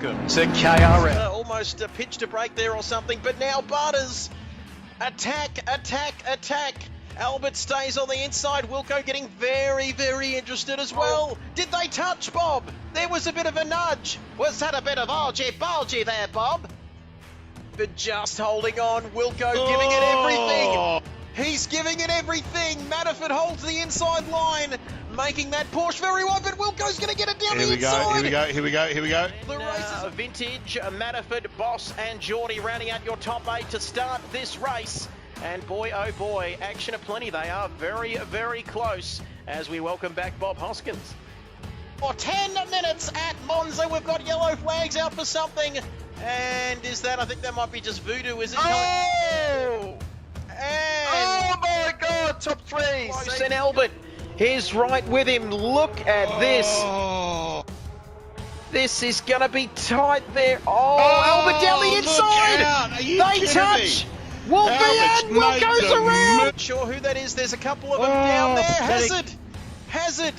welcome to KRL. Almost pitched a break there or something, but now Butters. Attack. Albert stays on the inside. Wilco getting very, very interested as well. Did they touch, Bob? There was a bit of a nudge. Was that a bit of bulgy there, Bob? But just holding on. Wilco giving it everything. He's giving it everything. Manafort holds the inside line, making that Porsche very wide, but Wilco's going to get it down the inside. Here we go. The race is vintage Manafort, Boss and Geordie rounding out your top 8 to start this race. And boy, oh boy, action aplenty. They are very, very close as we welcome back Bob Hoskins. For 10 minutes at Monza, we've got yellow flags out for something. And is that, I think that might be just Voodoo, is it? Oh! And Oh my God, top 3. Close, and Albert is right with him. Look at this. This is going to be tight there. Albert down the inside. They touch. Wolfie and Wilco's around. Not sure who that is. There's a couple of them down there. Hazard.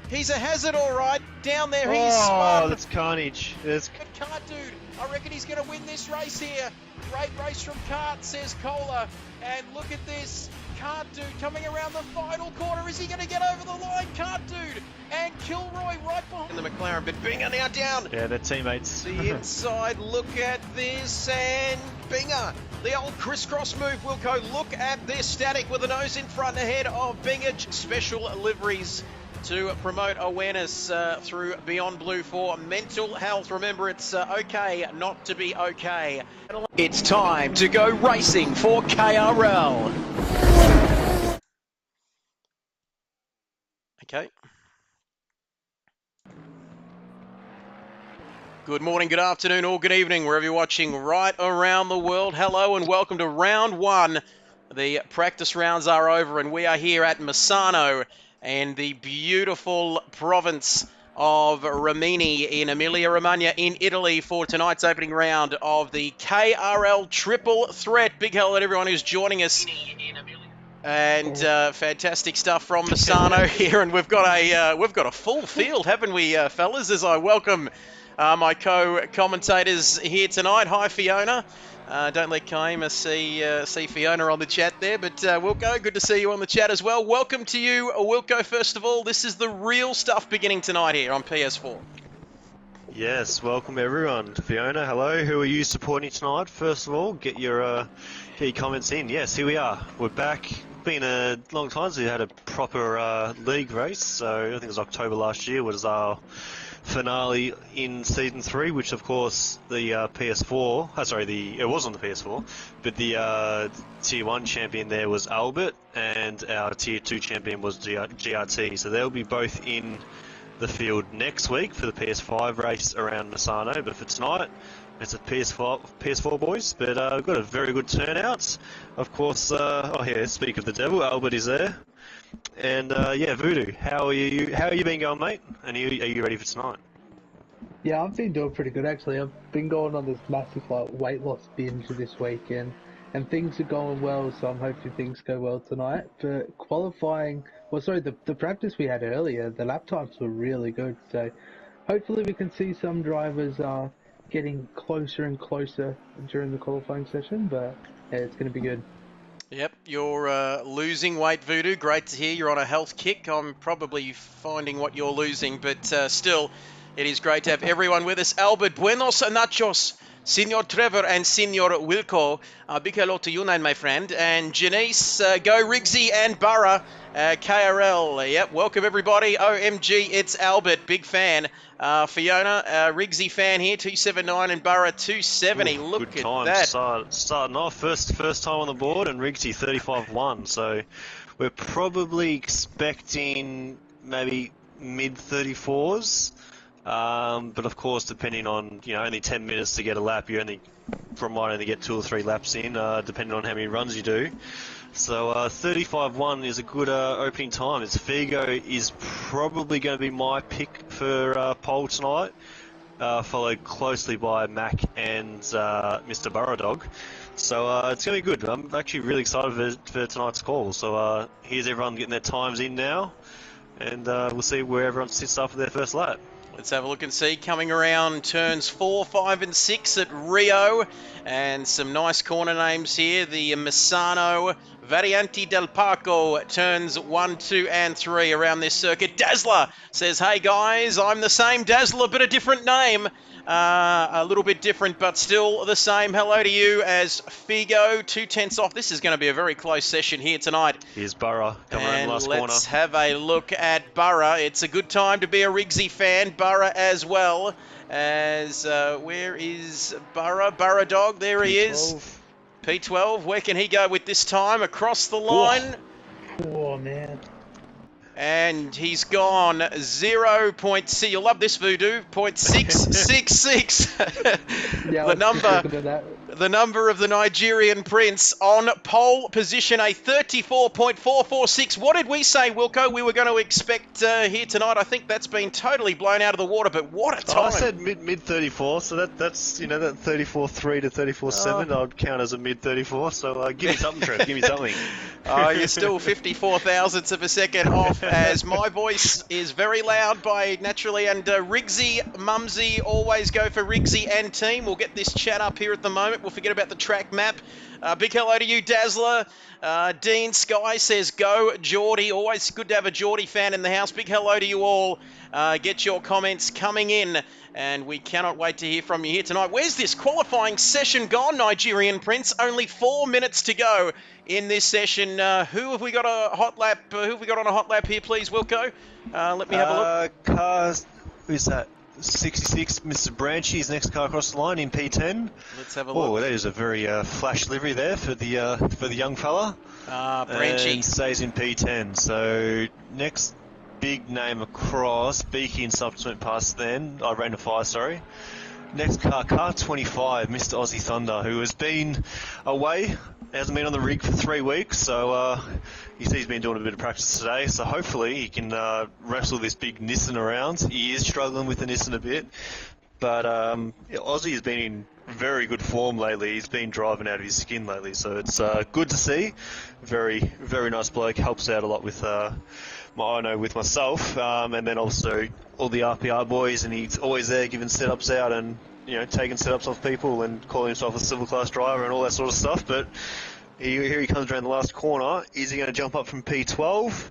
He's a hazard, all right. Down there, he's spun. That's carnage. Good kart dude. I reckon he's going to win this race here. Great race from Kart, says Kohler. And look at this. Kart dude coming around the final corner. Is he going to get over the line? Kart dude and Kilroy right behind the McLaren. But Binger now down. Yeah, they're teammates. The inside, look at this, and Binger. The old crisscross move, Wilco. Look at this, static with the nose in front ahead of Binger. Special liveries to promote awareness through Beyond Blue for mental health. Remember, it's okay not to be okay. It's time to go racing for KRL. Okay. Good morning, good afternoon, or good evening, wherever you're watching right around the world. Hello and welcome to round 1. The practice rounds are over and we are here at Misano in the beautiful province of Rimini in Emilia-Romagna in Italy for tonight's opening round of the KRL Triple Threat. Big hello to everyone who's joining us. And fantastic stuff from Misano here, and we've got a full field, haven't we, fellas? As I welcome my co-commentators here tonight. Hi, Fiona. Don't let Kaima see Fiona on the chat there, but Wilco, good to see you on the chat as well. Welcome to you, Wilco. First of all, this is the real stuff beginning tonight here on PS4. Yes, welcome everyone. Fiona, hello. Who are you supporting tonight? First of all, get your comments in. Yes, here we are. We're back. Been a long time since we had a proper league race. So I think it was October last year was our finale in season 3, which of course the PS4. It was on the PS4, but the Tier 1 champion there was Albert, and our Tier 2 champion was GRT. So they'll be both in the field next week for the PS5 race around Misano. But for tonight, it's a PS4 boys. But we've got a very good turnout. Of course, speak of the devil, Albert is there. And yeah, Voodoo, how are you been going, mate? And are you ready for tonight? Yeah, I've been doing pretty good actually. I've been going on this massive weight loss binge this weekend, and things are going well. So I'm hoping things go well tonight. But qualifying, the practice we had earlier, the lap times were really good. So hopefully we can see some drivers getting closer and closer during the qualifying session. But yeah, it's going to be good. Yep, you're losing weight, Voodoo. Great to hear you're on a health kick. I'm probably finding what you're losing, but still, it is great to have everyone with us. Albert, buenos nachos, Senor Trevor and Senor Wilco. Big hello to you, my friend. And Janice, go Rigsy and Burra, KRL. Yep, welcome everybody. OMG, it's Albert, big fan. Fiona, Rigsy fan here, 279 and Burra 270. Ooh, Look good at time. that. Starting off, first time on the board, and Rigsy 35-1. So we're probably expecting maybe mid 34s. But of course, depending on only 10 minutes to get a lap, you might only get 2 or 3 laps in, depending on how many runs you do. So 35-1 is a good opening time. It's Figo is probably going to be my pick for pole tonight, followed closely by Mac and Mr. Burrodog. So it's going to be good. I'm actually really excited for tonight's call. So here's everyone getting their times in now, and we'll see where everyone sits after their first lap. Let's have a look and see. Coming around turns 4, 5 and 6 at Rio. And some nice corner names here. The Misano, Varianti del Parco, turns 1, 2 and 3 around this circuit. Dazzler says, hey guys, I'm the same Dazzler, but a different name. A little bit different, but still the same. Hello to you as Figo, 2/10 off. This is going to be a very close session here tonight. Here's Burra coming around the last corner. Let's have a look at Burra. It's a good time to be a Rigsy fan. Burra as well. As where is Burra? Burra dog, there he is. P12, where can he go with this time? Across the line. Oh, man. And he's gone 0.6. You'll love this, Voodoo. 0.666. Yeah, the number of the Nigerian prince on pole position, a 34.446. What did we say, Wilco? We were going to expect here tonight. I think that's been totally blown out of the water, but what a time. I said mid 34, so that's that 34.3 to 34.7. I'd count as a mid 34. So give me something, Trev. Give me something. You're still 54 thousandths of a second off, as my voice is very loud by naturally, and Rigsy, Mumsy, always go for Rigsy and team. We'll get this chat up here at the moment. We'll forget about the track map. Big hello to you, Dazzler. Dean Sky says, go Geordie. Always good to have a Geordie fan in the house. Big hello to you all. Get your comments coming in, and we cannot wait to hear from you here tonight. Where's this qualifying session gone, Nigerian Prince? Only 4 minutes to go in this session. Who have we got a hot lap? Who have we got on a hot lap here, please, Wilco? Let me have a look. Cars, who's that? 66, Mr. Branchy's next car across the line in P10. Let's have a look. Oh, that is a very flash livery there for the young fella. Branchy. And stays in P10. So next big name across, Beaky and subsequent past then. I ran a 5, sorry. Next car 25, Mr. Aussie Thunder, who has been away, hasn't been on the rig for 3 weeks, so he's been doing a bit of practice today, so hopefully he can wrestle this big Nissan around. He is struggling with the Nissan a bit, but Aussie has been in very good form lately. He's been driving out of his skin lately, so it's good to see. Very, very nice bloke, helps out a lot with with myself, and then also all the RPR boys, and he's always there giving setups out and taking setups off people and calling himself a silver class driver and all that sort of stuff. But here he comes around the last corner. Is he going to jump up from P12?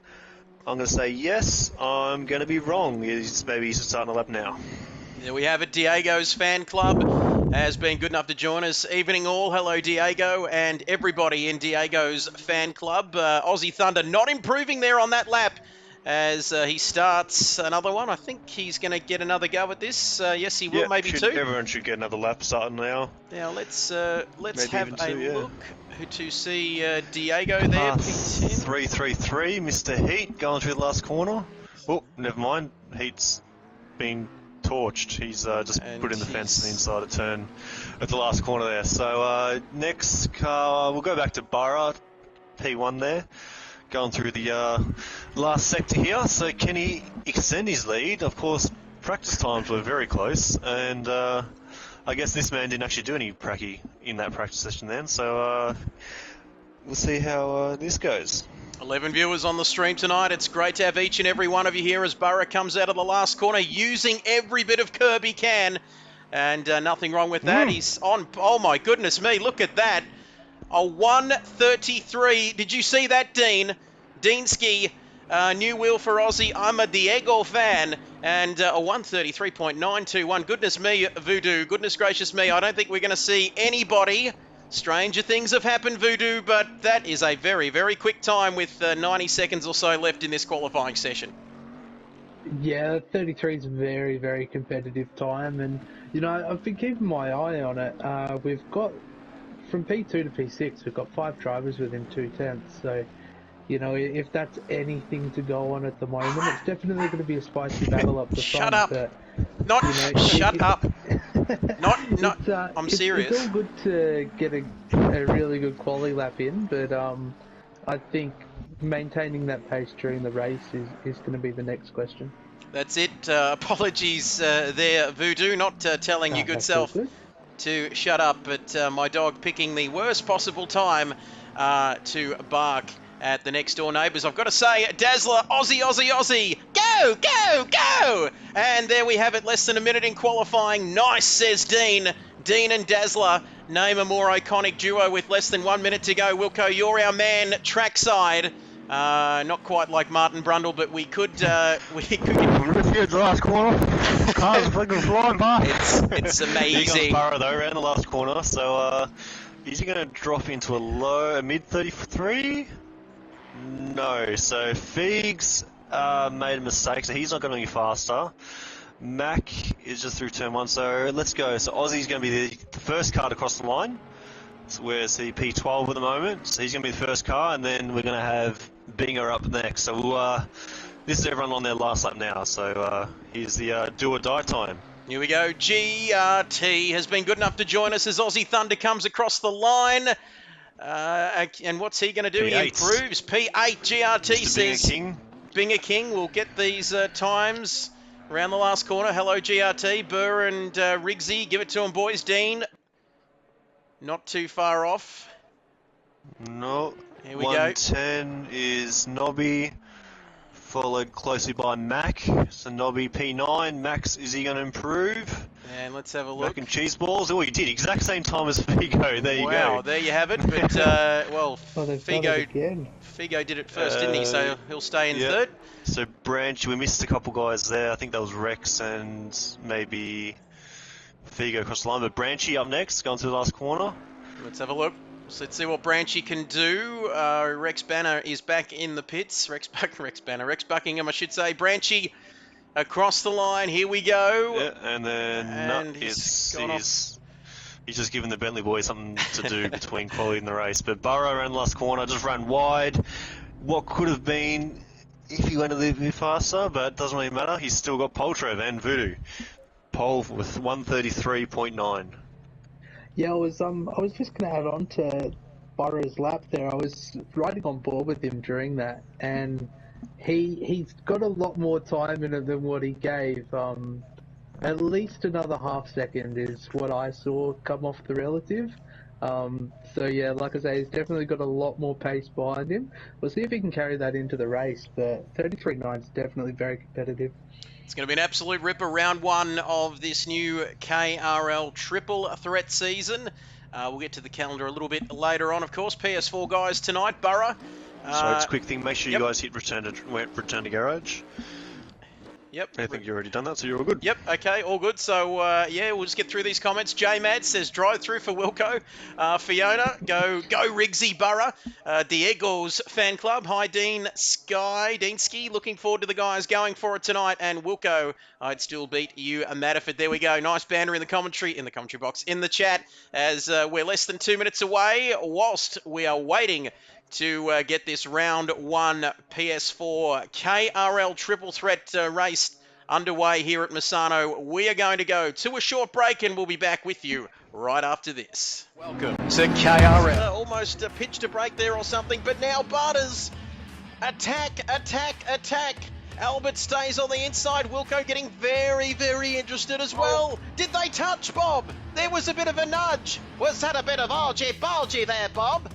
I'm going to say yes. I'm going to be wrong. Maybe he's starting a lap now. There we have it. Diego's fan club has been good enough to join us. Evening all. Hello, Diego, and everybody in Diego's fan club. Aussie Thunder not improving there on that lap as he starts another one. I think he's going to get another go at this. Yes, he will. Maybe two. Everyone should get another lap starting now. Now let's have a look to see Diego there. P10. 333, Mr. Heat going through the last corner. Oh, never mind. Heat's been torched. He's just put in the fence on the inside of turn at the last corner there. So next car, we'll go back to Burra, P1 there, going through the last sector here. So can he extend his lead? Of course, practice times were very close, and I guess this man didn't actually do any pracky in that practice session then. So we'll see how this goes. 11 viewers on the stream tonight. It's great to have each and every one of you here as Burra comes out of the last corner using every bit of curb he can. And nothing wrong with that. He's on, oh my goodness me, look at that. A 133. Did you see that, Dean? Deansky, new wheel for Aussie. I'm a Diego fan. And a 133.921. Goodness me, Voodoo. Goodness gracious me. I don't think we're going to see anybody. Stranger things have happened, Voodoo, but that is a very, very quick time with 90 seconds or so left in this qualifying session. Yeah, 33 is a very, very competitive time, and I've been keeping my eye on it. We've got from P2 to P6, we've got 5 drivers within 2/10, so if that's anything to go on at the moment, it's definitely going to be a spicy battle up the front. Shut up! But, Shut up! I'm serious. It's all good to get a really good quali lap in, but I think maintaining that pace during the race is going to be the next question. That's it. Apologies there, Voodoo, not telling you good self to shut up, but my dog picking the worst possible time to bark at the next door neighbours. I've got to say, Dazzler, Aussie, Aussie, Aussie, go! go, go, go! And there we have it, less than a minute in qualifying. Nice, says Dean. Dean and Dazzler name a more iconic duo with less than 1 minute to go. Wilco, you're our man trackside. Not quite like Martin Brundle, but we could the last corner. Cars fucking flying by. It's amazing. He got Burrow though around the last corner, so is he going to drop into a mid 33? No. So Feegs made a mistake, so he's not going to be faster. Mac is just through turn 1, so let's go. So Aussie's going to be the first car to cross the line. So where's the P12 at the moment? So he's going to be the first car, and then we're going to have Binger up next. So we'll, this is everyone on their last lap now. So here's the do or die time. Here we go. GRT has been good enough to join us as Aussie Thunder comes across the line. And what's he going to do? P8. He improves. P8 GRT Mr. says Binger King will get these times around the last corner. Hello, GRT. Burr and Riggsy. Give it to him, boys. Dean. Not too far off. No. Here we 110 is Nobby, followed closely by Mac. So Nobby P9. Max, is he going to improve? And let's have a look. Mac and cheese balls. Oh, he did exact same time as Figo. There you go. Wow, there you have it. But well, Figo did it first, didn't he? So he'll stay in third. So Branch, we missed a couple guys there. I think that was Rex and maybe Figo across the line. But Branchy up next, going to the last corner. Let's have a look. So let's see what Branchy can do. Rex Banner is back in the pits. Rex Buckingham, I should say. Branchy across the line. Here we go. Yeah, and then he's just giving the Bentley boys something to do between quality and the race. But Burrow around the last corner, just ran wide. What could have been if he went a little bit faster, but it doesn't really matter. He's still got Poltrev and Voodoo. Pole with 133.9. Yeah, I was just going to add on to Burrow's lap there. I was riding on board with him during that, and he's got a lot more time in it than what he gave. At least another half second is what I saw come off the relative. So yeah, like I say, he's definitely got a lot more pace behind him. We'll see if he can carry that into the race, but 33.9 is definitely very competitive. It's going to be an absolute ripper, round 1 of this new KRL triple threat season. We'll get to the calendar a little bit later on, of course. PS4 guys tonight, Borough. So it's a quick thing, make sure you guys hit return to garage. Yep. I think you've already done that, so you're all good. Yep, okay, all good. So, yeah, we'll just get through these comments. J-Mad says, drive through for Wilco. Fiona, go Riggsy Borough. Diego's fan club. Hi, Dean Ski, looking forward to the guys going for it tonight. And Wilco, I'd still beat you, Matterford. There we go. Nice banner in the commentary box, in the chat, as we're less than 2 minutes away, whilst we are waiting to get this round 1 PS4 KRL triple threat race underway here at Misano. We are going to go to a short break and we'll be back with you right after this. Welcome to KRL. Almost a pitch to break there or something, but now Butters. Attack. Albert stays on the inside. Wilco getting very, very interested as well. Did they touch, Bob? There was a bit of a nudge. Was that a bit of argy-bargy there, Bob?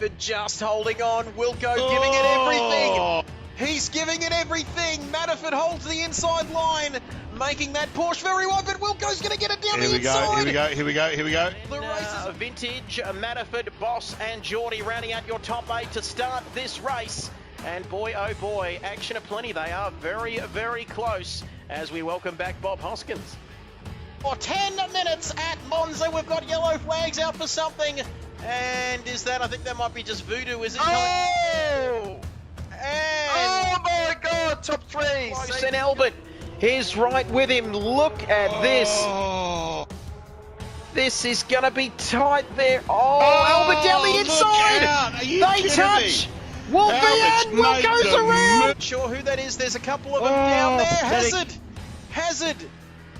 But just holding on. Wilco giving it everything. He's giving it everything. Matterford holds the inside line, making that Porsche very wide, but Wilco's going to get it down the inside. Here we go. The race vintage Matterford, Boss and Geordie rounding out your top 8 to start this race. And boy, oh boy, action aplenty. They are very, very close as we welcome back Bob Hoskins. For 10 minutes at Monza, we've got yellow flags out for something. And is that, I think that might be just Voodoo, is it? Oh! And Oh my god, top 3! Close, and Albert is right with him. Look at this. This is going to be tight there. Albert down the inside. They touch. Wolfie and Wilco's around. Not sure who that is. There's a couple of them down there. Hazard.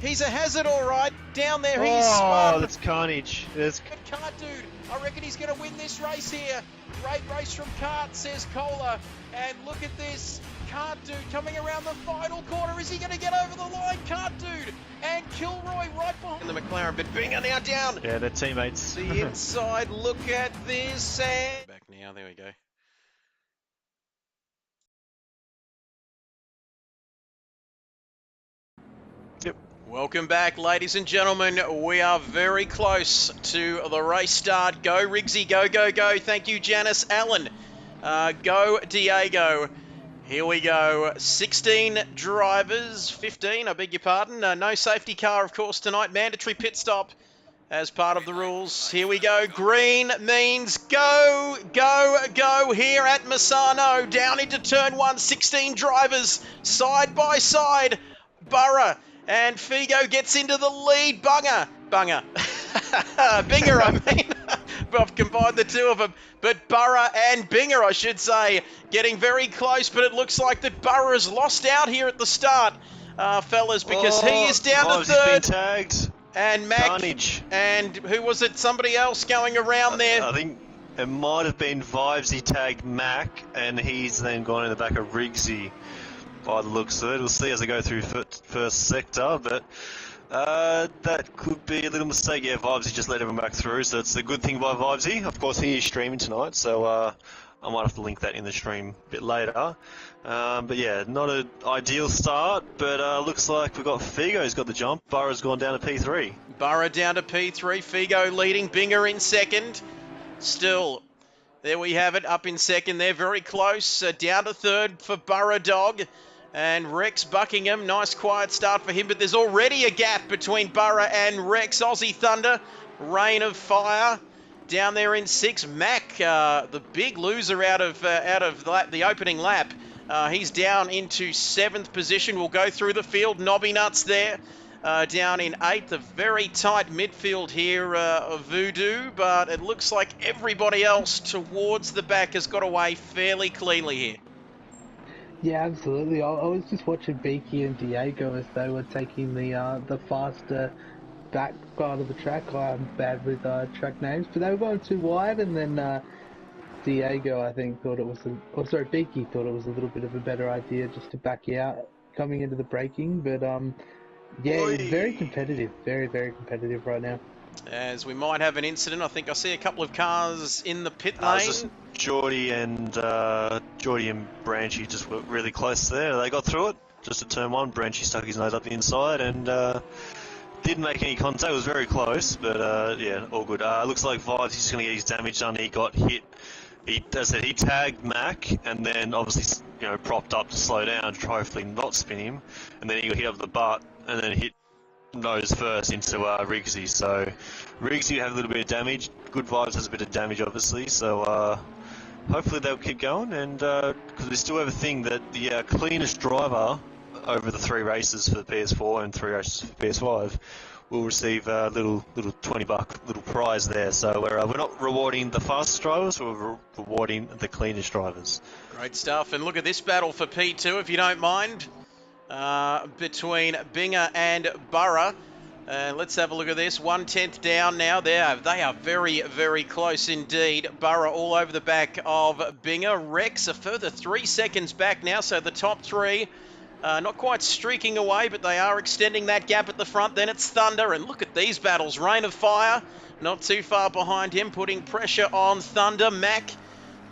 He's a hazard, all right. Down there, he's spun. Oh, that's carnage. Good kart dude. I reckon he's going to win this race here. Great race from kart, says Kohler. And look at this. Kart dude coming around the final corner. Is he going to get over the line? Kart dude. And Kilroy right behind the McLaren. But Binger now down. Yeah, they're teammates. The inside. Look at this. And back now. There we go. Welcome back, ladies and gentlemen. We are very close to the race start. Go, Riggsy, go, go, go. Thank you, Janice Allen. Go, Diego. Here we go. 16 drivers, 15, I beg your pardon. No safety car, of course, tonight. Mandatory pit stop as part of the rules. Here we go. Green means go, go, go here at Misano. Down into turn 1, 16 drivers, side by side. Burra and Figo gets into the lead. Binger, I mean. I've combined the two of them. But Burra and Binger, I should say, getting very close. But it looks like that Burra has lost out here at the start, fellas, because he is down to third. Been tagged. And Mac, Carnage. and who was it? Somebody else going around there. I think it might have been Vibes. He tagged Mac, and he's then gone in the back of Riggsy by the looks of it. We'll see as I go through first sector, but that could be a little mistake. Yeah, Vibesy just let everyone back through, so it's a good thing by Vibesy. Of course, he is streaming tonight, so I might have to link that in the stream a bit later. But yeah, not an ideal start, but looks like we've got Figo's got the jump. Burra's gone down to P3. Burra down to P3, Figo leading, Binger in second. Still, there we have it, up in second there, very close. Down to third for Burra Dog. And Rex Buckingham, nice quiet start for him, but there's already a gap between Burra and Rex. Aussie Thunder, Rain of Fire. Down there in 6, Mac, the big loser out of the opening lap. He's down into 7th position. We'll go through the field. Nobby Nuts there, down in 8th. A very tight midfield here of Voodoo, but it looks like everybody else towards the back has got away fairly cleanly here. Yeah, absolutely. I was just watching Beaky and Diego as they were taking the faster back part of the track. I'm bad with track names, but they were going too wide, and then Diego, I think, thought it was, Beaky thought it was a little bit of a better idea just to back out coming into the braking, but yeah, it's very competitive, very, very competitive right now. As we might have an incident, I think I see a couple of cars in the pit lane. Just Geordie and Branchy just were really close there. They got through it, just at turn 1. Branchy stuck his nose up the inside and didn't make any contact. It was very close, but yeah, all good. Looks like Vibes, he's going to get his damage done. He got hit. He tagged Mac and then obviously, propped up to slow down to try hopefully not spin him. And then he got hit up the butt and then hit nose first into Riggsy. So Riggsy have a little bit of damage. Good Vibes has a bit of damage, obviously. So hopefully they'll keep going. And because we still have a thing that the cleanest driver over the 3 races for the PS4 and 3 races for PS5 will receive a little $20 little prize there. So we're not rewarding the fastest drivers, we're rewarding the cleanest drivers. Great stuff. And look at this battle for P2, if you don't mind, between Binger and Burra. Let's have a look at this. 1/10 down now. They are very, very close indeed. Burra all over the back of Binger. Rex a further 3 seconds back now, so the top 3 not quite streaking away, but they are extending that gap at the front. Then it's Thunder, and look at these battles. Rain of Fire, not too far behind him, putting pressure on Thunder. Mac,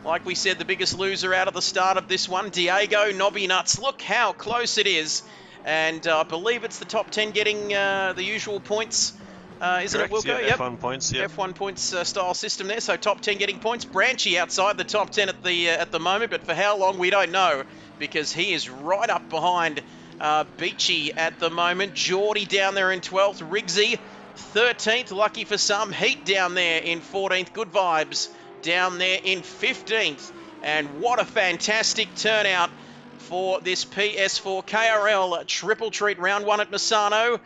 like we said, the biggest loser out of the start of this one. Diego, Nobby Nuts, look how close it is. And I believe it's the top 10 getting the usual points, isn't it, Wilco? Yeah, yep. F1 points, yep. F1 points style system there, so top 10 getting points. Branchy outside the top 10 at the moment, but for how long, we don't know, because he is right up behind Beachy at the moment. Geordie down there in 12th. Riggsy, 13th, lucky for some. Heat down there in 14th. Good Vibes down there in 15th. And what a fantastic turnout for this PS4 KRL triple treat round 1 at Misano.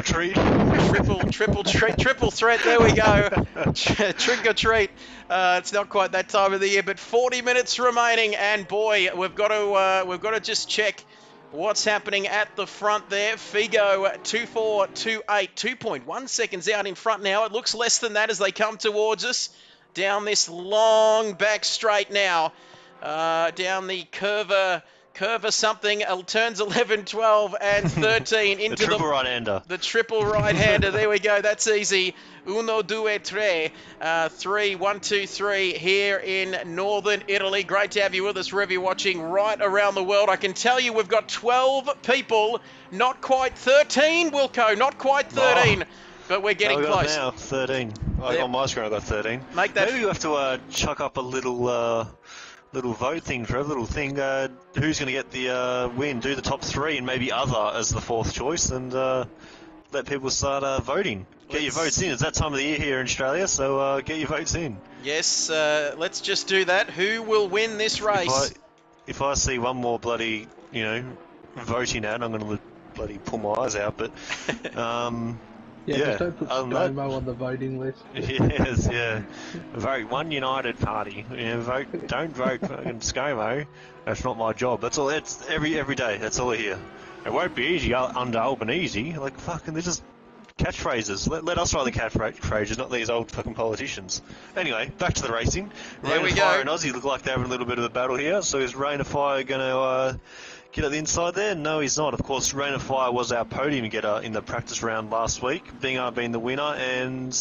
Triple treat, triple threat, there we go. Trick or treat. It's not quite that time of the year, but 40 minutes remaining, and boy, we've got to just check what's happening at the front there. Figo 2.428, 2.1 seconds out in front now. It looks less than that as they come towards us down this long back straight now. Down the curva curve or something, turns 11, 12, and 13 into the triple right-hander. The triple right-hander. There we go. That's easy. Uno, due, tre. 3, 1, 2, 3 here in northern Italy. Great to have you with us wherever you're watching right around the world. I can tell you we've got 12 people, not quite 13, Wilco, not quite 13. Oh. But we're getting close. Now 13. On my screen I got 13. Make that. Maybe you have to chuck up a little vote thing, Trev. Little thing. Who's going to get the win? Do the top 3 and maybe other as the 4th choice, and let people start voting. Get your votes in. It's that time of the year here in Australia, so get your votes in. Yes. Let's just do that. Who will win this race? If I see one more bloody, voting ad, I'm going to bloody pull my eyes out. But. Yeah, just don't put ScoMo on the voting list. Yes, yeah. Vote One United Party. Vote. Don't vote fucking ScoMo. That's not my job. That's all. It's every day. That's all I hear. It won't be easy under Albanese. Like fucking, they're just catchphrases. Let us write the catchphrases, not these old fucking politicians. Anyway, back to the racing. There we go. Rain of Fire and Aussie look like they're having a little bit of a battle here. So is Rain of Fire going to get at the inside there? No, he's not. Of course, Rain of Fire was our podium getter in the practice round last week, being the winner. And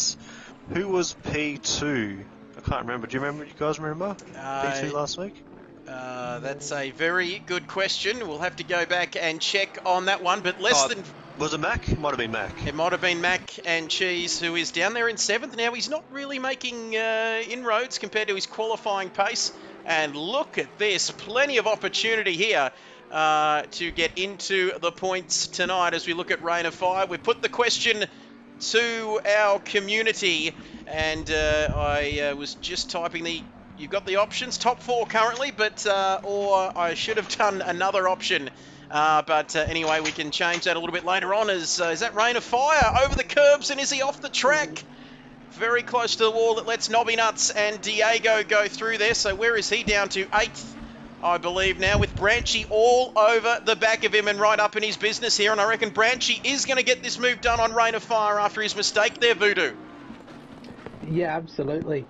who was P2? I can't remember. Do you remember? You guys remember P2 last week? That's a very good question. We'll have to go back and check on that one. But Was it Mac? It might have been Mac. It might have been Mac and Cheese, who is down there in 7th. Now, he's not really making inroads compared to his qualifying pace. And look at this. Plenty of opportunity here to get into the points tonight as we look at Rain of Fire. We've put the question to our community, and I was just typing you've got the options, top 4 currently, but or I should have done another option. But anyway, we can change that a little bit later on. Is that Rain of Fire over the curbs, and is he off the track? Very close to the wall. That lets Nobby Nuts and Diego go through there. So where is he? Down to 8th, I believe now, with Branchy all over the back of him and right up in his business here. And I reckon Branchy is going to get this move done on Rain of Fire after his mistake there, Voodoo. Yeah, absolutely.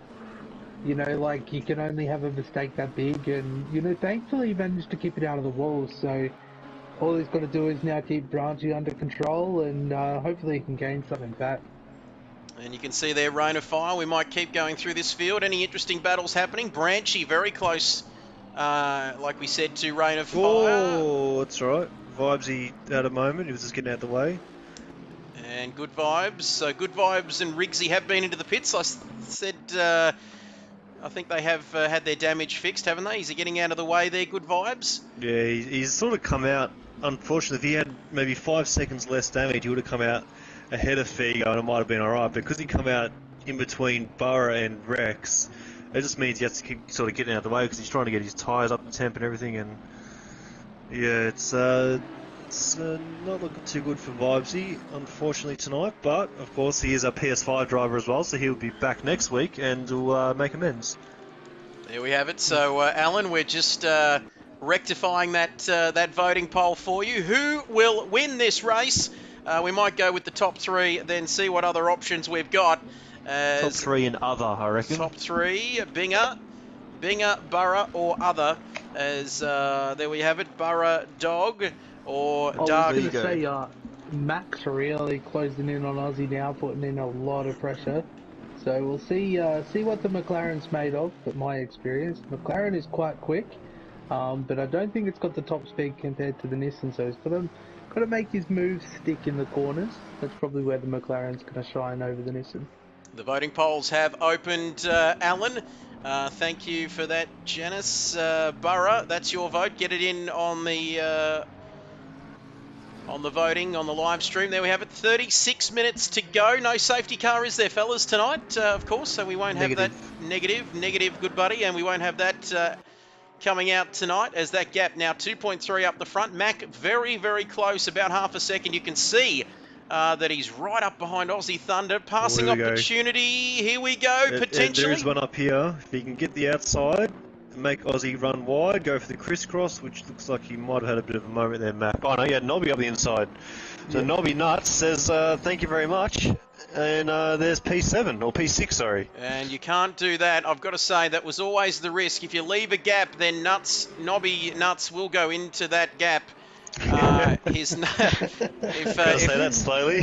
You can only have a mistake that big, and, thankfully he managed to keep it out of the wall, so all he's got to do is now keep Branchy under control, and hopefully he can gain something back. And you can see there, Rain of Fire. We might keep going through this field. Any interesting battles happening? Branchy very close, like we said, to Rain of Fire. Oh, that's right. Vibesy at a moment. He was just getting out of the way. And Good Vibes. So Good Vibes and Riggsy have been into the pits. I said, I think they have had their damage fixed, haven't they? Is he getting out of the way there, Good Vibes? Yeah, he's sort of come out. Unfortunately, if he had maybe 5 seconds less damage, he would have come out ahead of Figo, and it might have been alright. But because he come out in between Burra and Rex, it just means he has to keep sort of getting out of the way because he's trying to get his tyres up to temp and everything. And yeah, it's not looking too good for Vibesy, unfortunately, tonight. But of course, he is a PS5 driver as well, so he'll be back next week and will make amends. There we have it. So, Alan, we're just rectifying that voting poll for you. Who will win this race? We might go with the top 3, then see what other options we've got. Top 3 and other, I reckon. Top 3, Binger, Burra, or other. As there we have it, Burra, Dog, or Dark. I was going to say, Max really closing in on Aussie now, putting in a lot of pressure. So we'll see what the McLaren's made of. But my experience, McLaren is quite quick, but I don't think it's got the top speed compared to the Nissan. So he's got to make his moves stick in the corners. That's probably where the McLaren's going to shine over the Nissan. The voting polls have opened, Alan. Thank you for that, Janice. Burra, that's your vote. Get it in on the voting, on the live stream. There we have it. 36 minutes to go. No safety car is there, fellas, tonight, of course, so we won't have that negative, good buddy, and we won't have that coming out tonight, as that gap now 2.3 up the front. Mac very, very close, about half a second. You can see that he's right up behind Aussie Thunder. Passing opportunity. Here we go, potentially. There's one up here. If he can get the outside, make Aussie run wide, go for the crisscross, which looks like he might have had a bit of a moment there, Mac. Oh no, yeah, Nobby up the inside. So Nobby Nuts says, thank you very much. And there's P7, or P6, sorry. And you can't do that. I've got to say, that was always the risk. If you leave a gap, then Nobby Nuts will go into that gap. His Gotta say that slowly.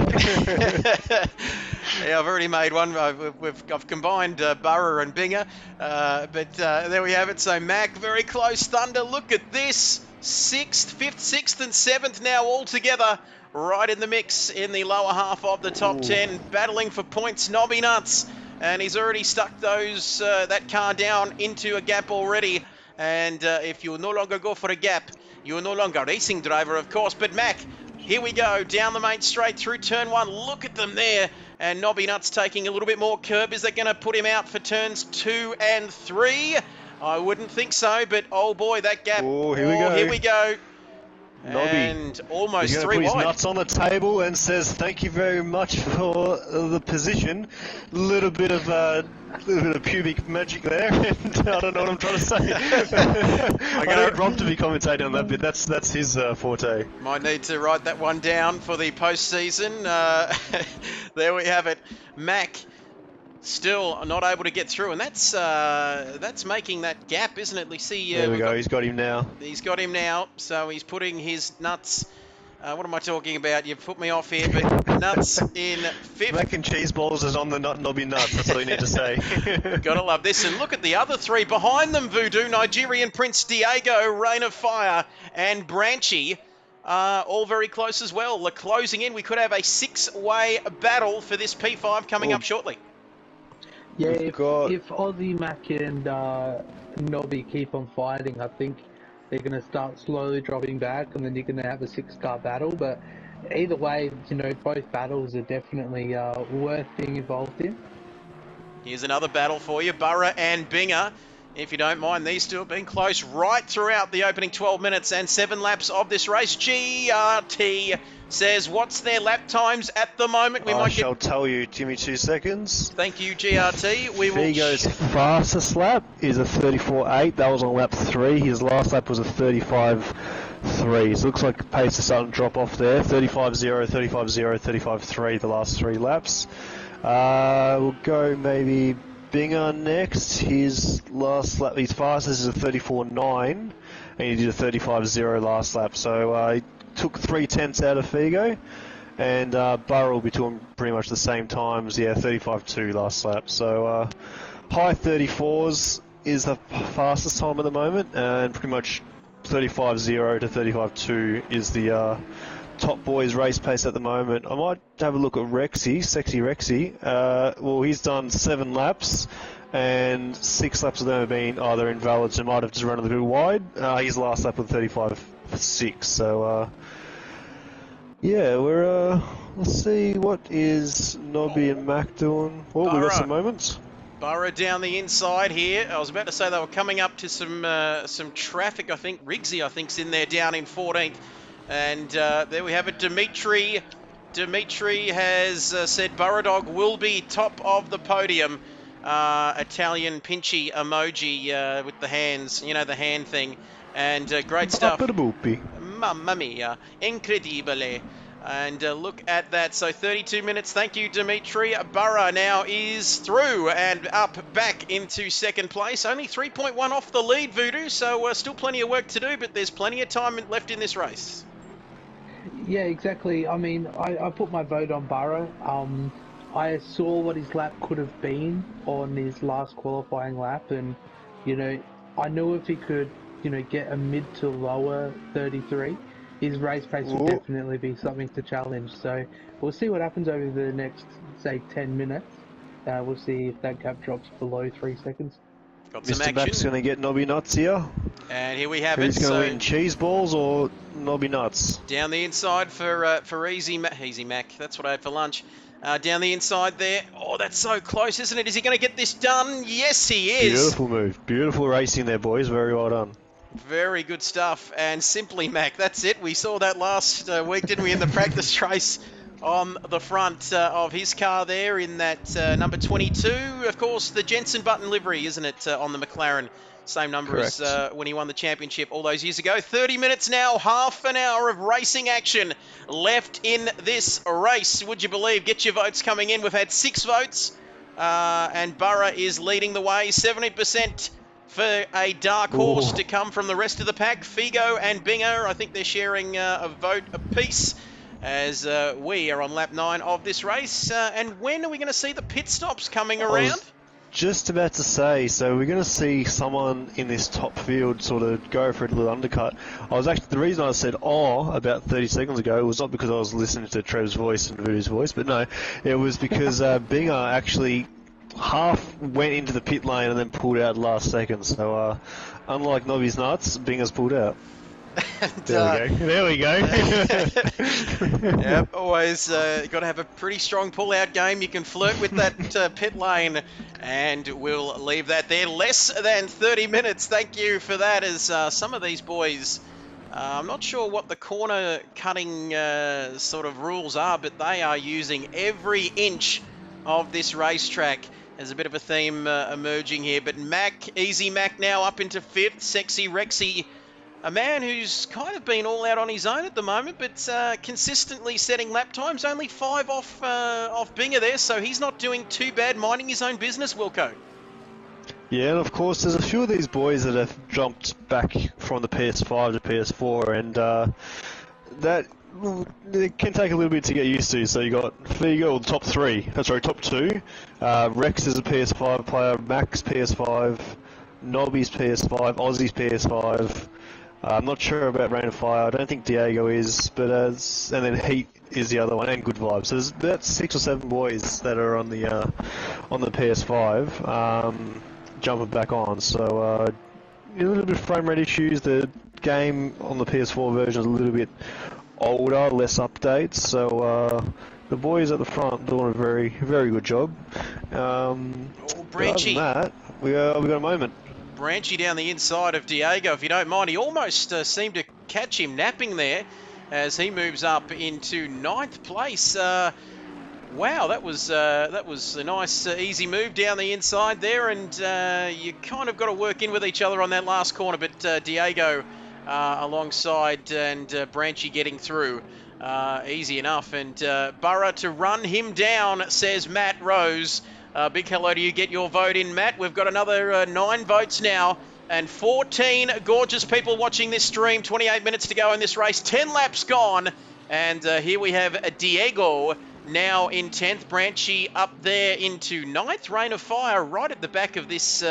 Yeah, I've already made one. I've combined Burra and Binger, but there we have it. So Mac very close. Thunder, look at this. 6th, 5th, 6th, and 7th now all together, right in the mix in the lower half of the top 10, battling for points. Nobby Nuts, and he's already stuck those that car down into a gap already. And if you no longer go for a gap, you're no longer a racing driver, of course. But Mac, here we go, down the main straight through turn 1. Look at them there. And Nobby Nuts taking a little bit more curb. Is that going to put him out for turns 2 and 3? I wouldn't think so, but oh boy, that gap. Oh, here we go. Here we go. Nobby. And almost He's 3 put his wide. nuts on the table and says thank you very much for the position. Little bit of pubic magic there, and I don't know what I'm trying to say. I need Rob to be commentating on that bit. That's his forte. Might need to write that one down for the postseason. There we have it. Mac still not able to get through, and that's making that gap, isn't it? Let's see. There we go. He's got him now. He's got him now, so he's putting his nuts. What am I talking about? You've put me off here, but nuts in 5th. Mac and cheese balls is on the Nobby Nuts. That's all you need to say. Gotta love this. And look at the other 3 behind them. Voodoo, Nigerian Prince Diego, Rain of Fire, and Branchy. All very close as well. We're closing in. We could have a 6-way battle for this P5 coming up shortly. Yeah, if Aussie, Mac and Nobby keep on fighting, I think they're going to start slowly dropping back, and then you're going to have a 6-car battle. But either way, you know, both battles are definitely worth being involved in. Here's another battle for you, Burra and Binger. If you don't mind, these two have been close right throughout the opening 12 minutes and 7 laps of this race. GRT says, what's their lap times at the moment? I shall tell you. Give me 2 seconds. Thank you, GRT. We will. Figo's fastest lap is a 34.8. That was on lap 3. His last lap was a 35.3. So it looks like the pace is starting to drop off there. 35.0, 35.0, 35.3 the last 3 laps. We'll go maybe Binger next. His last lap, his fastest is a 34.9, and he did a 35.0 last lap. So he took 3/10 out of Figo, and Burra will be doing pretty much the same times. Yeah, 35.2 last lap. So high 34s is the fastest time at the moment, and pretty much 35.0 to 35.2 is the top boys race pace at the moment. I might have a look at Rexy, Sexy Rexy. Well, he's done 7 laps, and 6 laps of them have been either invalid, so might have just run a little bit wide. His last lap was 35.6, so yeah, we're let's see, what is Nobby and Mac doing? Oh, we got some moments. Burra down the inside here. I was about to say they were coming up to some traffic. I think Rigsy, I think, is in there down in 14th. And there we have it. Dimitri has said Burra Dog will be top of the podium. Italian pinchy emoji with the hands, you know, the hand thing. And great stuff. Mamma mia, incredibile. And look at that. So 32 minutes. Thank you, Dimitri. Burra now is through and up back into 2nd place. Only 3.1 off the lead, Voodoo. So still plenty of work to do, but there's plenty of time left in this race. Yeah, exactly. I mean, I put my vote on Burra. I saw what his lap could have been on his last qualifying lap, and, you know, I knew if he could, you know, get a mid to lower 33, his race pace would definitely be something to challenge. So we'll see what happens over the next, say, 10 minutes. We'll see if that gap drops below 3 seconds. Got some Mr. action. Mac's going to get Nobby Nuts here. And here we have Who's it. going to win, cheese balls or Nobby Nuts? Down the inside for Easy Mac. That's what I had for lunch. Down the inside there. Oh, that's so close, isn't it? Is he going to get this done? Yes, he is. Beautiful move. Beautiful racing there, boys. Very well done. Very good stuff. And Simply Mac, that's it. We saw that last week, didn't we, in the practice race. on the front of his car there in that number 22. Of course, the Jensen Button livery, isn't it, on the McLaren? Same number as when he won the championship all those years ago. 30 minutes now, half an hour of racing action left in this race. Would you believe? Get your votes coming in. We've had 6 votes, and Burra is leading the way. 70% for a dark horse to come from the rest of the pack. Figo and Binger, I think they're sharing a vote apiece as we are on lap 9 of this race. And when are we going to see the pit stops coming around? Just about to say, so we're going to see someone in this top field sort of go for a little undercut. The reason I said about 30 seconds ago was not because I was listening to Trev's voice and Voodoo's voice, but no, it was because Binger actually half went into the pit lane and then pulled out last second. So unlike Nobby's nuts, Binger's pulled out. There we go. Yep, always got to have a pretty strong pull-out game. You can flirt with that pit lane, and we'll leave that there. Less than 30 minutes. Thank you for that, as some of these boys, I'm not sure what the corner cutting sort of rules are, but they are using every inch of this racetrack. There's a bit of a theme emerging here, but Easy Mac now up into 5th. Sexy Rexy, a man who's kind of been all out on his own at the moment, but consistently setting lap times. Only 5 off Binger there, so he's not doing too bad, minding his own business, Wilco. Yeah, and of course there's a few of these boys that have jumped back from the PS5 to PS4, and that it can take a little bit to get used to. So you got Figo, top 2. Rex is a PS5 player, Max PS5, Nobby's PS5, Aussie's PS5. I'm not sure about Rain of Fire. I don't think Diego is, but and then Heat is the other one, and Good Vibes. So there's about 6 or 7 boys that are on the PS5 jumping back on. So a little bit of frame rate issues. The game on the PS4 version is a little bit older, less updates. So the boys at the front doing a very, very good job. Branchy. Other than that, we got a moment. Branchy down the inside of Diego, if you don't mind. He almost seemed to catch him napping there as he moves up into 9th place. Wow, that was a nice, easy move down the inside there, and you kind of got to work in with each other on that last corner, but Diego alongside and Branchy getting through easy enough. And Burra to run him down, says Matt Rose. Big hello to you. Get your vote in, Matt. We've got another 9 votes now and 14 gorgeous people watching this stream. 28 minutes to go in this race. 10 laps gone. And here we have Diego now in 10th. Branchy up there into 9th. Rain of Fire right at the back of this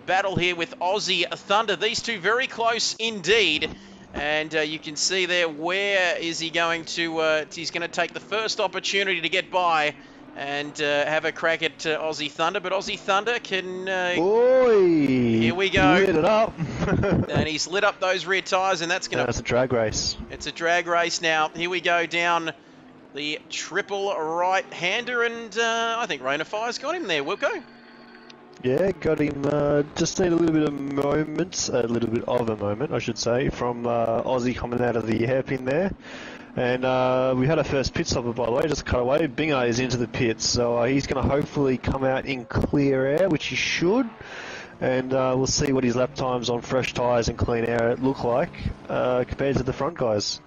battle here with Aussie Thunder. These two very close indeed. And you can see there, where is he going to... he's going to take the first opportunity to get by and have a crack at Aussie Thunder, but Aussie Thunder can... here we go. Lit it up. And he's lit up those rear tyres, and that's going to... It's a drag race. It's a drag race now. Here we go down the triple right-hander, and I think Rain of Fire's got him there. Wilco? Yeah, got him. Just need a little bit of a moment, I should say, from Aussie coming out of the hairpin there. And we had our first pit stopper, by the way, just cut away. Binger is into the pits, so he's going to hopefully come out in clear air, which he should. And we'll see what his lap times on fresh tyres and clean air look like compared to the front guys.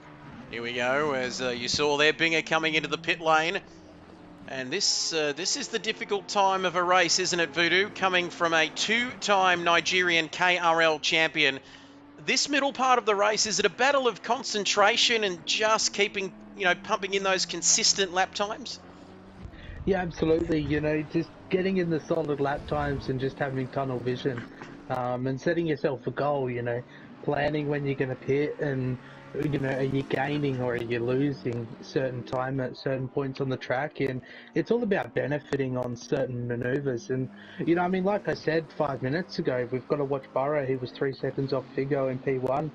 Here we go, as you saw there, Binger coming into the pit lane. And this is the difficult time of a race, isn't it, Voodoo? Coming from a 2-time Nigerian KRL champion. This middle part of the race, is it a battle of concentration and just keeping, pumping in those consistent lap times? Yeah, absolutely. Just getting in the solid lap times and just having tunnel vision, and setting yourself a goal, planning when you're going to pit, and, are you gaining or are you losing certain time at certain points on the track? And it's all about benefiting on certain maneuvers. And, like I said 5 minutes ago, we've got to watch Burra. He was 3 seconds off Figo in P1,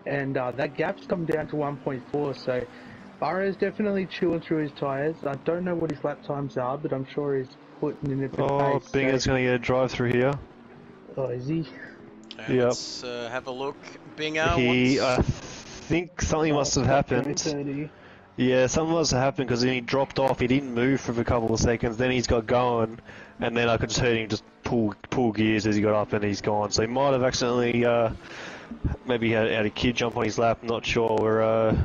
and that gap's come down to 1.4. So Burra is definitely chewing through his tyres. I don't know what his lap times are, but I'm sure he's putting in a bit of pace. Binger's going to get a drive through here. Oh, is he? Yep. Let's have a look. Binger, I think something must have happened. Yeah, something must have happened because then he dropped off. He didn't move for a couple of seconds. Then he's got going, and then I could just hear him just pull gears as he got up, and he's gone. So he might have accidentally maybe had a kid jump on his lap. Not sure. We're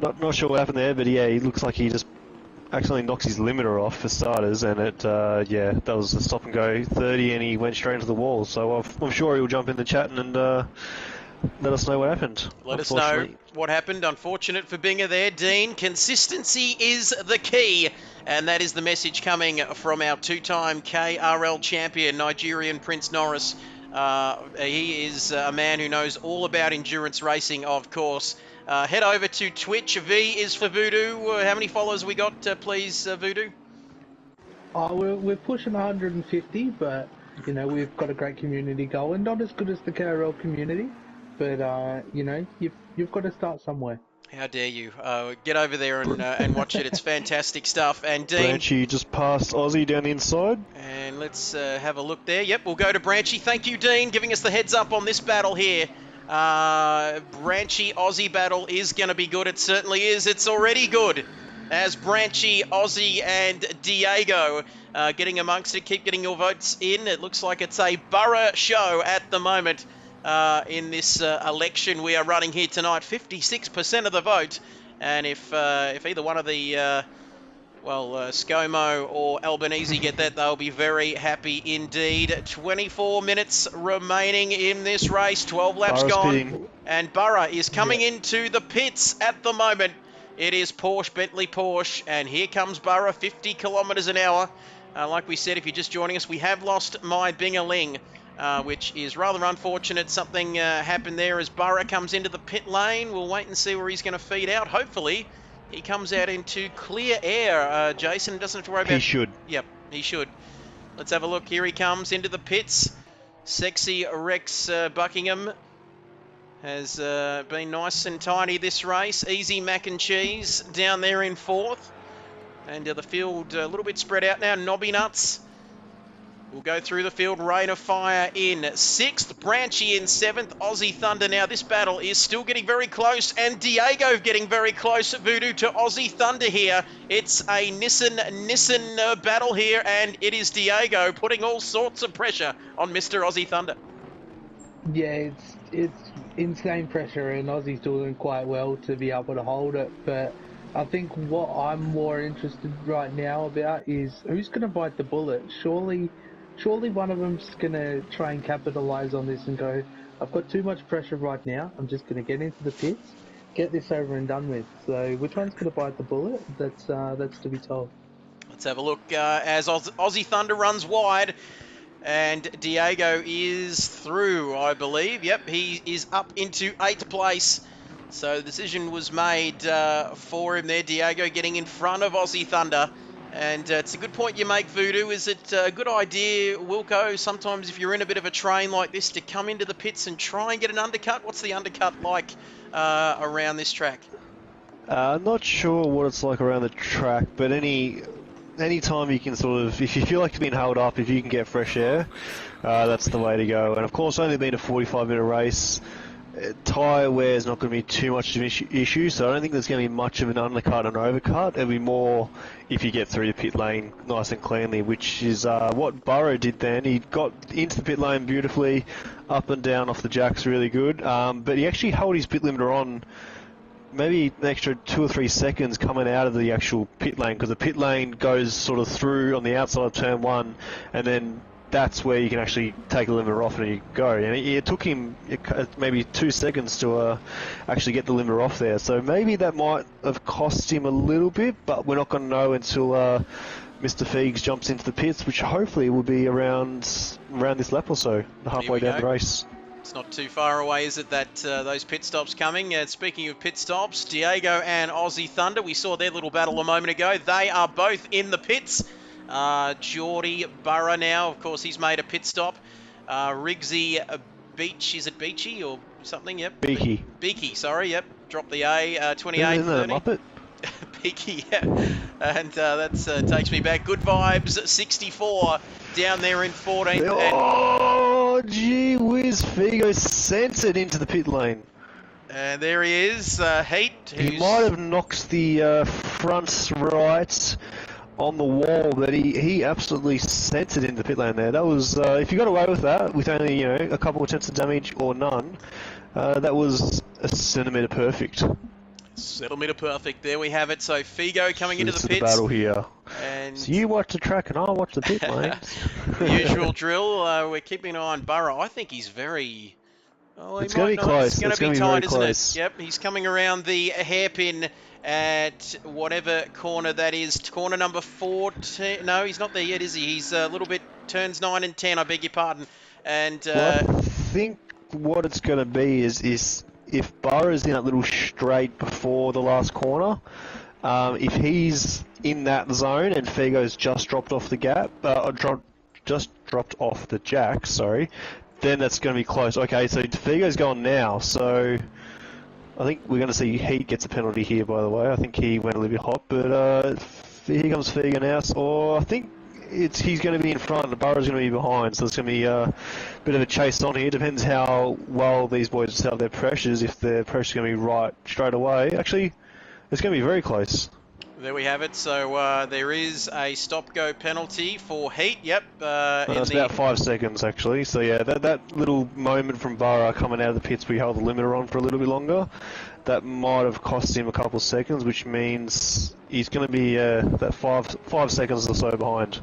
not sure what happened there, but yeah, he looks like he just accidentally knocks his limiter off for starters, and yeah, that was a stop and go 30, and he went straight into the wall. So I'm sure he'll jump in the chat and let us know what happened. Let us know what happened. Unfortunate for Binger there, Dean. Consistency is the key, and that is the message coming from our two-time KRL champion, Nigerian Prince Norris. He is a man who knows all about endurance racing, of course. Head over to Twitch. V is for Voodoo. How many followers we got, please, Voodoo? We're pushing 150, but you know we've got a great community going. Not as good as the KRL community, but you know you've got to start somewhere. How dare you? Get over there and watch it. It's fantastic stuff. And Dean, Branchy just passed Aussie down the inside. And let's have a look there. Yep, we'll go to Branchy. Thank you, Dean, giving us the heads up on this battle here. Branchy Aussie battle is going to be good. It certainly is. It's already good. As Branchy, Aussie, and Diego getting amongst it. Keep getting your votes in. It looks like it's a Borough show at the moment in this election we are running here tonight. 56% of the vote. And if either one of the ScoMo or Albanese get that, they'll be very happy indeed. 24 minutes remaining in this race. 12 laps Burrough's gone. pitting. And Borough is coming into the pits at the moment. It is Porsche, Bentley Porsche, and here comes Borough, 50 kilometres an hour. Like we said, if you're just joining us, we have lost my Bingaling, which is rather unfortunate. Something happened there as Borough comes into the pit lane. We'll wait and see where he's going to feed out. Hopefully, he comes out into clear air. Jason doesn't have to worry about... He should. Yep, he should. Let's have a look. Here he comes into the pits. Sexy Rex Buckingham has been nice and tidy this race. Easy Mac and Cheese down there in fourth. And the field a little bit spread out now. Knobby Nuts will go through the field. Rain of Fire in sixth. Branchy in seventh. Aussie Thunder now. This battle is still getting very close. And Diego getting very close, Voodoo, to Aussie Thunder here. It's a Nissan battle here. And it is Diego putting all sorts of pressure on Mr. Aussie Thunder. Yeah, it's insane pressure, and Aussie's doing quite well to be able to hold it. But I think what I'm more interested right now about is who's going to bite the bullet. Surely one of them's going to try and capitalize on this and go, I've got too much pressure right now. I'm just going to get into the pits, get this over and done with. So which one's going to bite the bullet? That's to be told. Let's have a look as Aussie Thunder runs wide. And Diego is through, I believe. Yep, he is up into 8th place. So the decision was made for him there. Diego getting in front of Aussie Thunder. And it's a good point you make, Voodoo. Is it a good idea, Wilco, sometimes if you're in a bit of a train like this, to come into the pits and try and get an undercut? What's the undercut like around this track? Not sure what it's like around the track, but any time you can sort of, if you feel like you're being held up, if you can get fresh air, that's the way to go. And of course, only being a 45-minute race, tyre wear is not going to be too much of an issue, so I don't think there's going to be much of an undercut and overcut. It'll be more if you get through the pit lane nice and cleanly, which is what Burrow did then. He got into the pit lane beautifully, up and down off the jacks really good, but he actually held his pit limiter on maybe an extra 2 or 3 seconds coming out of the actual pit lane, because the pit lane goes sort of through on the outside of turn 1, and then that's where you can actually take the limiter off and you go. And it took him maybe 2 seconds to actually get the limiter off there. So maybe that might have cost him a little bit, but we're not going to know until Mr. Feegs jumps into the pits, which hopefully will be around this lap or so, halfway down the race. It's not too far away, is it, that those pit stops coming? Speaking of pit stops, Diego and Aussie Thunder, we saw their little battle a moment ago. They are both in the pits. Geordie Burrow now, of course, he's made a pit stop. Riggsy Beach, is it Beachy or something? Yep. Beaky. Beaky, sorry, yep. Drop the A, 28. Isn't that a Muppet? Beaky, yeah. And that takes me back. Good Vibes, 64, down there in 14th. Oh, gee whiz, Figo sent it into the pit lane. And there he is, Heat. He might have knocked the front right on the wall, but he absolutely sent it into pit lane there. That was, if you got away with that, with only, you know, a couple of attempts of damage or none, that was a centimetre perfect. Centimetre perfect. There we have it. So Figo coming into the This is pits. the battle here. And So you watch the track and I'll watch the pit lanes. usual drill. We're keeping an eye on Burrow. I think he's very... Oh, he It's going might to be not. close. It's going to be very tight, isn't close. it? Yep, he's coming around the hairpin at whatever corner that is. Corner number 14. No, he's not there yet, is he? He's a little bit... Turns 9 and 10, I beg your pardon. And... Well, I think what it's going to be is if Burrow's in that little straight before the last corner, if he's in that zone and Figo's just dropped off the gap, just dropped off the jack, sorry, then that's going to be close. Okay, so Figo's gone now, so I think we're going to see Heat gets a penalty here, by the way. I think he went a little bit hot, but here comes Figo now. So I think he's going to be in front, and Burrow's going to be behind, so it's going to be a bit of a chase on here. Depends how well these boys set up their pressures, if their pressure's going to be right straight away. Actually, it's going to be very close. there we have it. So there is a stop-go penalty for Heat. Yep. It's about 5 seconds, actually. So yeah, that little moment from Burrow coming out of the pits, we held the limiter on for a little bit longer. That might have cost him a couple of seconds, which means he's going to be that 5 seconds or so behind.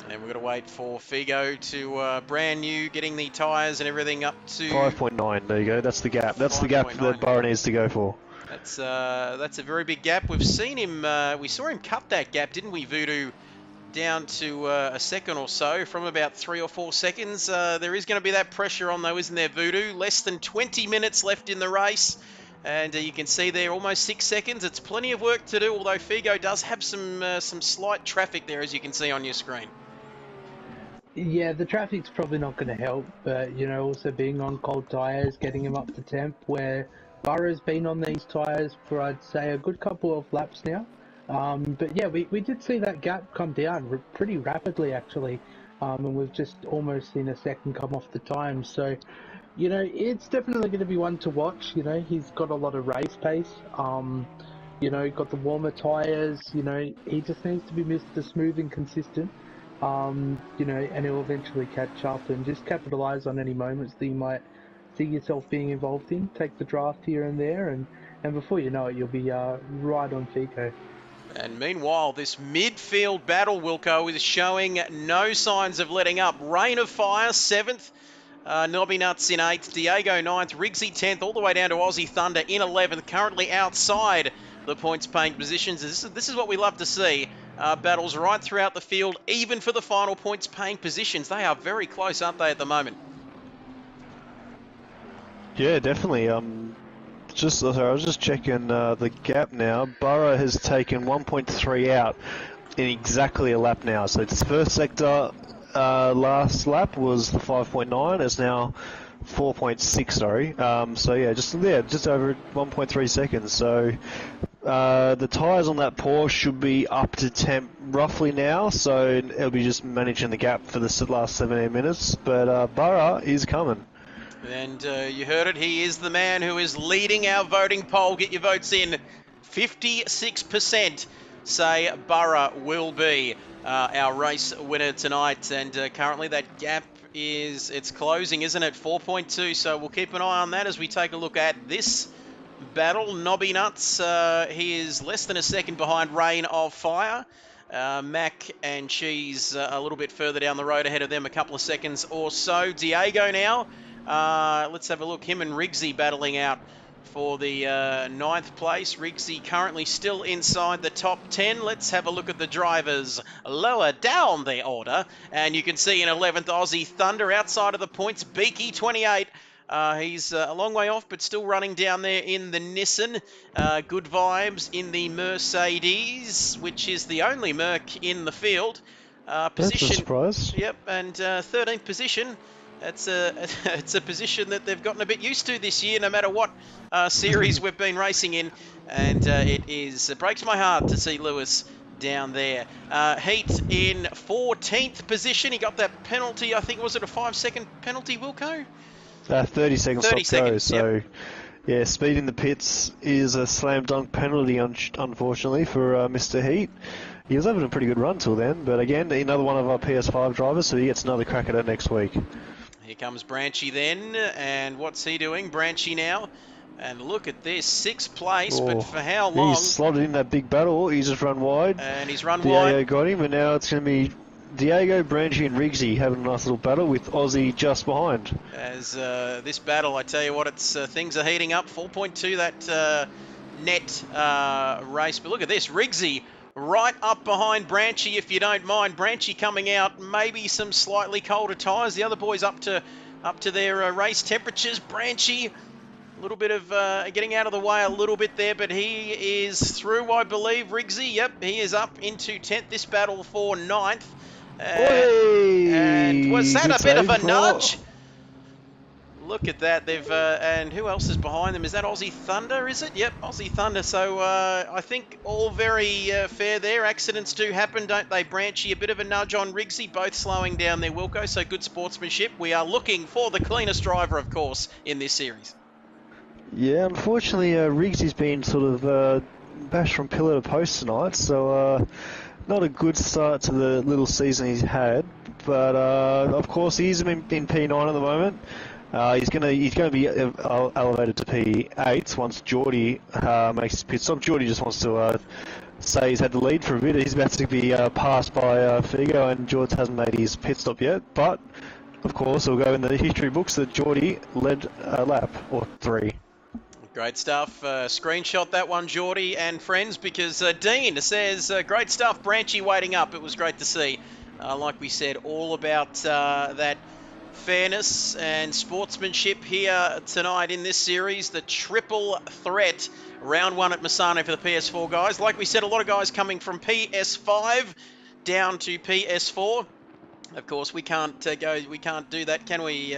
And we're going to wait for Figo to brand new, getting the tyres and everything up to 5.9. There you go. That's the gap. That's the gap 5.9. that Burrow needs to go for. That's a very big gap. We've seen him. We saw him cut that gap, didn't we, Voodoo? Down to a second or so, from about 3 or 4 seconds. There is going to be that pressure on, though, isn't there, Voodoo? Less than 20 minutes left in the race. And you can see there almost 6 seconds. It's plenty of work to do, although Figo does have some slight traffic there, as you can see on your screen. Yeah, the traffic's probably not going to help, but, you know, also being on cold tyres, getting him up to temp, where Burrow's been on these tyres for, I'd say, a good couple of laps now. But yeah, we did see that gap come down pretty rapidly, actually, and we've just almost seen a second come off the time. So, you know, it's definitely going to be one to watch. You know, he's got a lot of race pace. You know, got the warmer tyres. You know, he just needs to be Mr. Smooth and consistent. You know, and he'll eventually catch up and just capitalise on any moments that you might see yourself being involved in. Take the draft here and there, and before you know it, you'll be right on Figo. And meanwhile, this midfield battle, Wilco, is showing no signs of letting up. Rain of Fire, 7th. Nobby Nuts in 8th. Diego 9th. Rigsy 10th. All the way down to Aussie Thunder in 11th. Currently outside the points-paying positions. This is what we love to see. Battles right throughout the field, even for the final points-paying positions. They are very close, aren't they, at the moment? Yeah, definitely. I was just checking the gap now. Burrow has taken 1.3 out in exactly a lap now. So its first sector last lap was the 5.9. It's now 4.6. Sorry. So yeah, just over 1.3 seconds. So the tyres on that Porsche should be up to temp roughly now. So it'll be just managing the gap for the last 17 minutes. But Burrow is coming. And you heard it, he is the man who is leading our voting poll. Get your votes in. 56% say Burrow will be our race winner tonight. And currently that gap it's closing, isn't it? 4.2. So we'll keep an eye on that as we take a look at this battle. Nobby Nuts, he is less than a second behind Rain of Fire. Mac and Cheese a little bit further down the road ahead of them, a couple of seconds or so. Diego now. Let's have a look. Him and Rigsy battling out for the 9th place. Rigsy currently still inside the top 10. Let's have a look at the drivers lower down the order. And you can see in 11th, Aussie Thunder outside of the points. Beaky, 28. He's a long way off, but still running down there in the Nissan. Good vibes in the Mercedes, which is the only Merc in the field. Position. That's a surprise. Yep, and 13th position. It's a position that they've gotten a bit used to this year, no matter what series we've been racing in. And it breaks my heart to see Lewis down there. Heat in 14th position. He got that penalty, I think, was it a 5-second penalty, Wilco? 30 seconds 30 stop go, seconds, so yep. Yeah, speed in the pits is a slam dunk penalty, unfortunately, for Mr. Heat. He was having a pretty good run till then, but again, another one of our PS5 drivers, so he gets another crack at it next week. Here comes Branchy then, and what's he doing? Branchy now. And look at this, 6th place, but for how long? He's slotted in that big battle. He's just run wide. And he's run Diego wide. got him, and now it's going to be Diego, Branchy, and Riggsy having a nice little battle with Aussie just behind. As this battle, I tell you what, it's things are heating up. 4.2 that net race. But look at this, Riggsy right up behind Branchy, if you don't mind. Branchy coming out, maybe some slightly colder tyres. The other boys up to their race temperatures. Branchy, a little bit of getting out of the way a little bit there, but he is through, I believe. Riggsy, yep, he is up into 10th. This battle for 9th. And was that a bit of a nudge? Look at that. They've and who else is behind them? Is that Aussie Thunder, is it? Yep, Aussie Thunder. So I think all very fair there. Accidents do happen, don't they? Branchy, a bit of a nudge on Riggsy, both slowing down their Wilco, so good sportsmanship. We are looking for the cleanest driver, of course, in this series. Yeah, unfortunately, Riggsy's been sort of bashed from pillar to post tonight, so not a good start to the little season he's had. But of course, he's in P9 at the moment. He's gonna be elevated to P8 once Geordie makes his pit stop. Geordie just wants to say he's had the lead for a bit. He's about to be passed by Figo, and George hasn't made his pit stop yet. But of course, it'll go in the history books that Geordie led a lap or 3. Great stuff. Screenshot that one, Geordie and friends, because Dean says, great stuff, Branchy waiting up. It was great to see. Like we said, all about that fairness and sportsmanship here tonight in this series. The triple threat, round 1 at Misano for the PS4 guys. Like we said, a lot of guys coming from PS5 down to PS4. Of course, we can't do that, can we,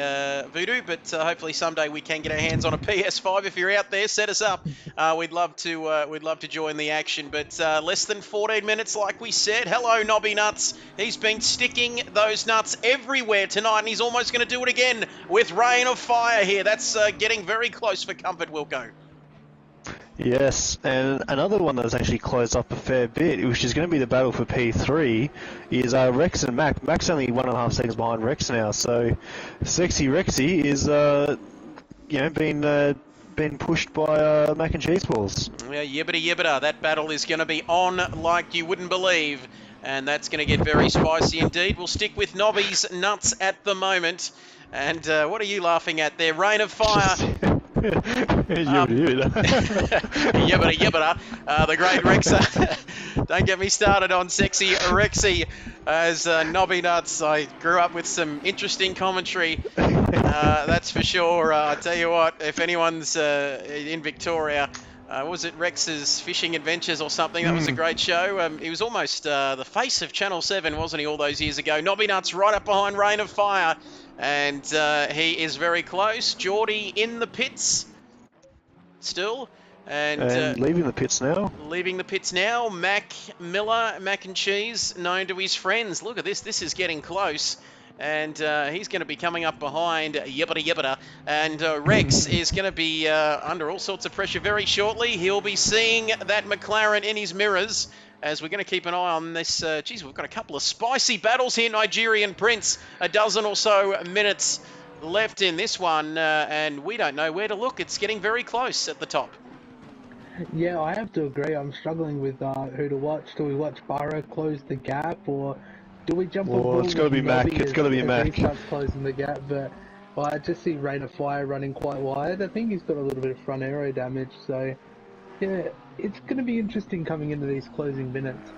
Voodoo? But hopefully someday we can get our hands on a PS5. If you're out there, set us up. We'd love to join the action. But less than 14 minutes, like we said. Hello, Nobby Nuts. He's been sticking those nuts everywhere tonight, and he's almost going to do it again with Rain of Fire here. That's getting very close for Comfort, Wilco. Yes, and another one that's actually closed up a fair bit, which is going to be the battle for P3, is Rex and Mac. Mac's only 1.5 seconds behind Rex now, so Sexy Rexy is, been pushed by Mac and Cheese Balls. Yeah, yibbida. That battle is going to be on like you wouldn't believe, and that's going to get very spicy indeed. We'll stick with Nobby's nuts at the moment. And what are you laughing at there? Rain of Fire. Yibbida. The great Rexer. Don't get me started on Sexy Rexy as Nobby Nuts. I grew up with some interesting commentary, that's for sure. I tell you what, if anyone's in Victoria, was it Rex's Fishing Adventures or something? That was a great show. He was almost the face of Channel 7, wasn't he, all those years ago? Nobby Nuts right up behind Rain of Fire. And he is very close. Geordie in the pits still. And leaving the pits now. Leaving the pits now. Mac Miller, Mac and Cheese, known to his friends. Look at this. This is getting close. And he's going to be coming up behind Yibbida. And Rex is going to be under all sorts of pressure very shortly. He'll be seeing that McLaren in his mirrors, as we're going to keep an eye on this. We've got a couple of spicy battles here. Nigerian Prince, a dozen or so minutes left in this one, and we don't know where to look. It's getting very close at the top. Yeah, I have to agree. I'm struggling with who to watch. Do we watch Barra close the gap, or do we jump on board? It's got to be Mac. It's got to be Mac. He starts closing the gap, but I just see Rain of Fire running quite wide. I think he's got a little bit of front aero damage, so yeah, it's going to be interesting coming into these closing minutes.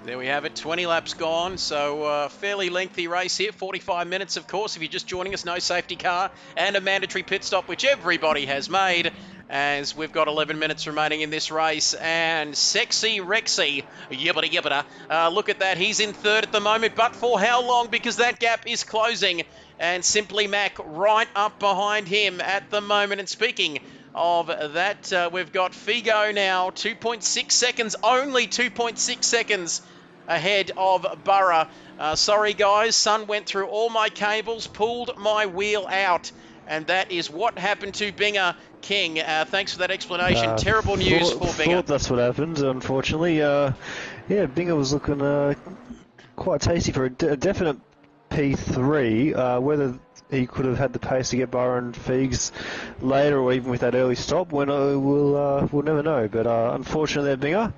There we have it, 20 laps gone, so fairly lengthy race here, 45 minutes of course. If you're just joining us, no safety car and a mandatory pit stop, which everybody has made, as we've got 11 minutes remaining in this race. And Sexy Rexy, yibbida. Look at that, he's in third at the moment, but for how long? Because that gap is closing, and Simply Mac right up behind him at the moment. And speaking of that, we've got Figo now, 2.6 seconds, only 2.6 seconds ahead of Burra. Sorry guys, sun went through all my cables, pulled my wheel out, and that is what happened to Binger. King, thanks for that explanation. Terrible news for Binger. Thought that's what happened, unfortunately. Yeah, Binger was looking quite tasty for a definite P3. Whether he could have had the pace to get Burrow and Feegs later, or even with that early stop, we'll never know. But unfortunately, Binger,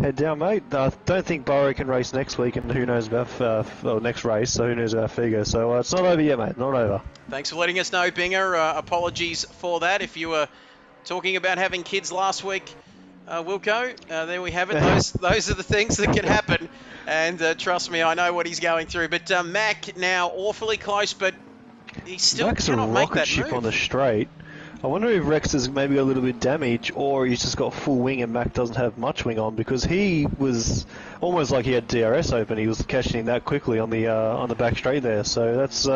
head down, mate. Don't think Burrow can race next week, and who knows about next race? So who knows about Figo? So it's not over yet, mate. Not over. Thanks for letting us know, Binger. Apologies for that. If you were talking about having kids last week, Wilco, there we have it. Those are the things that can happen. And trust me, I know what he's going through. But Mac now awfully close, but he still Mac's cannot a make rocket that ship move. on the straight. I wonder if Rex has maybe got a little bit damage, or he's just got full wing and Mac doesn't have much wing on, because he was almost like he had DRS open. He was catching that quickly on the back straight there. So that's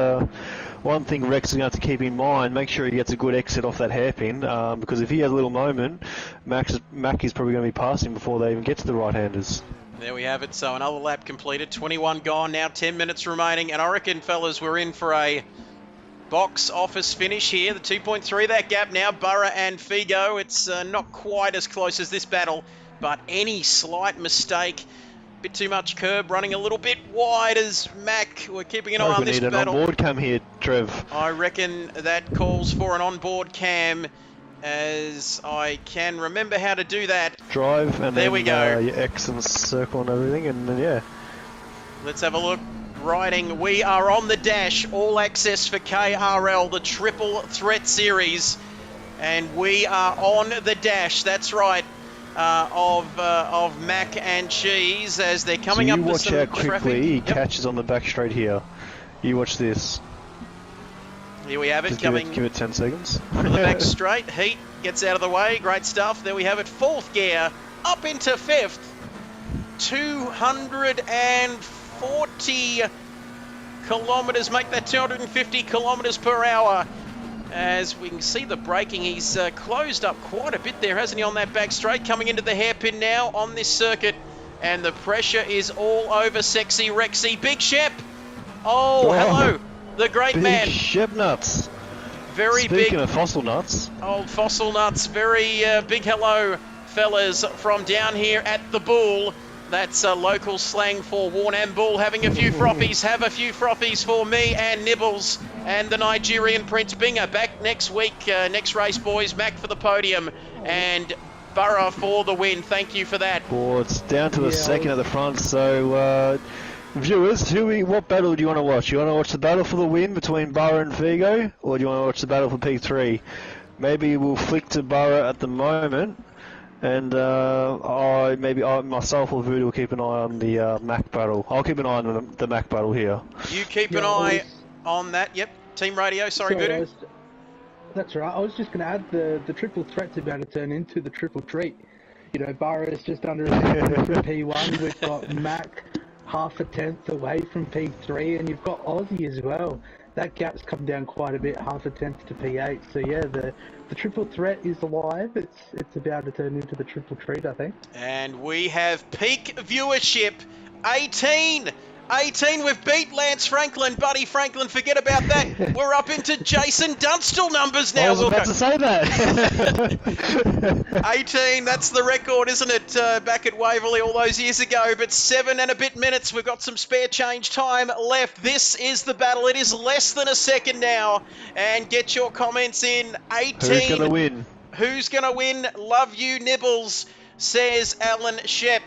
one thing Rex is going to have to keep in mind. Make sure he gets a good exit off that hairpin, because if he has a little moment, Mac is probably going to be passing before they even get to the right-handers. There we have it. So another lap completed. 21 gone now. 10 minutes remaining. And I reckon, fellas, we're in for a box office finish here. The 2.3, that gap now. Burrow and Figo. It's not quite as close as this battle, but any slight mistake, bit too much curb, running a little bit wide as Mac. We're keeping an eye on this we need battle. an onboard cam here, Trev. I reckon that calls for an onboard cam, as I can remember how to do that. Drive, and there then we go. Your X and circle and everything, and then, yeah. Let's have a look. Riding, we are on the dash, all access for KRL, the Triple Threat Series, and we are on the dash. That's right, of Mac and Cheese as they're coming up to some watch how quickly he traffic. catches on the back straight here. You watch this. Here we have it. Just coming. give it 10 seconds. To the back straight. Heat gets out of the way. Great stuff. There we have it. Fourth gear up into fifth. 240 kilometres. Make that 250 kilometres per hour. As we can see the braking, he's closed up quite a bit there, hasn't he, on that back straight? Coming into the hairpin now on this circuit. And the pressure is all over Sexy Rexy. Big Shep. Oh, hello. The great big man. Shep nuts. Very Speaking big. of fossil nuts. Old fossil nuts. Very big hello, fellas, from down here at the Bull. That's local slang for Warnam Bull. Having a few frothies. Have a few frothies for me and Nibbles and the Nigerian Prince Binger. Back next week, next race, boys. Mac for the podium and Burrow for the win. Thank you for that. Well, it's down to the second at the front, so viewers, what battle do you want to watch? You want to watch the battle for the win between Burrow and Figo, or do you want to watch the battle for P3? Maybe we'll flick to Burrow at the moment, and myself or Voodoo will keep an eye on the Mac battle. I'll keep an eye on the Mac battle here. You keep an eye on that. Yep. Team Radio. Sorry, Voodoo. That's right. I was just going to add the triple threat's about to turn into the triple treat. You know, Burrow's just under a second from P1. We've got Mac half a tenth away from P3, and you've got Aussie as well. That gap's come down quite a bit, half a tenth to P8. So yeah, the triple threat is alive. It's about to turn into the triple treat, I think. And we have peak viewership, 18. We've beat Lance Franklin, Buddy Franklin, forget about that. We're up into Jason Dunstall numbers now. I was about to say that. 18, that's the record, isn't it? Back at Waverley all those years ago. But 7 and a bit minutes, we've got some spare change time left. This is the battle. It is less than a second now. And get your comments in. 18. Who's going to win? Who's going to win? Love you, Nibbles, says Alan Shep.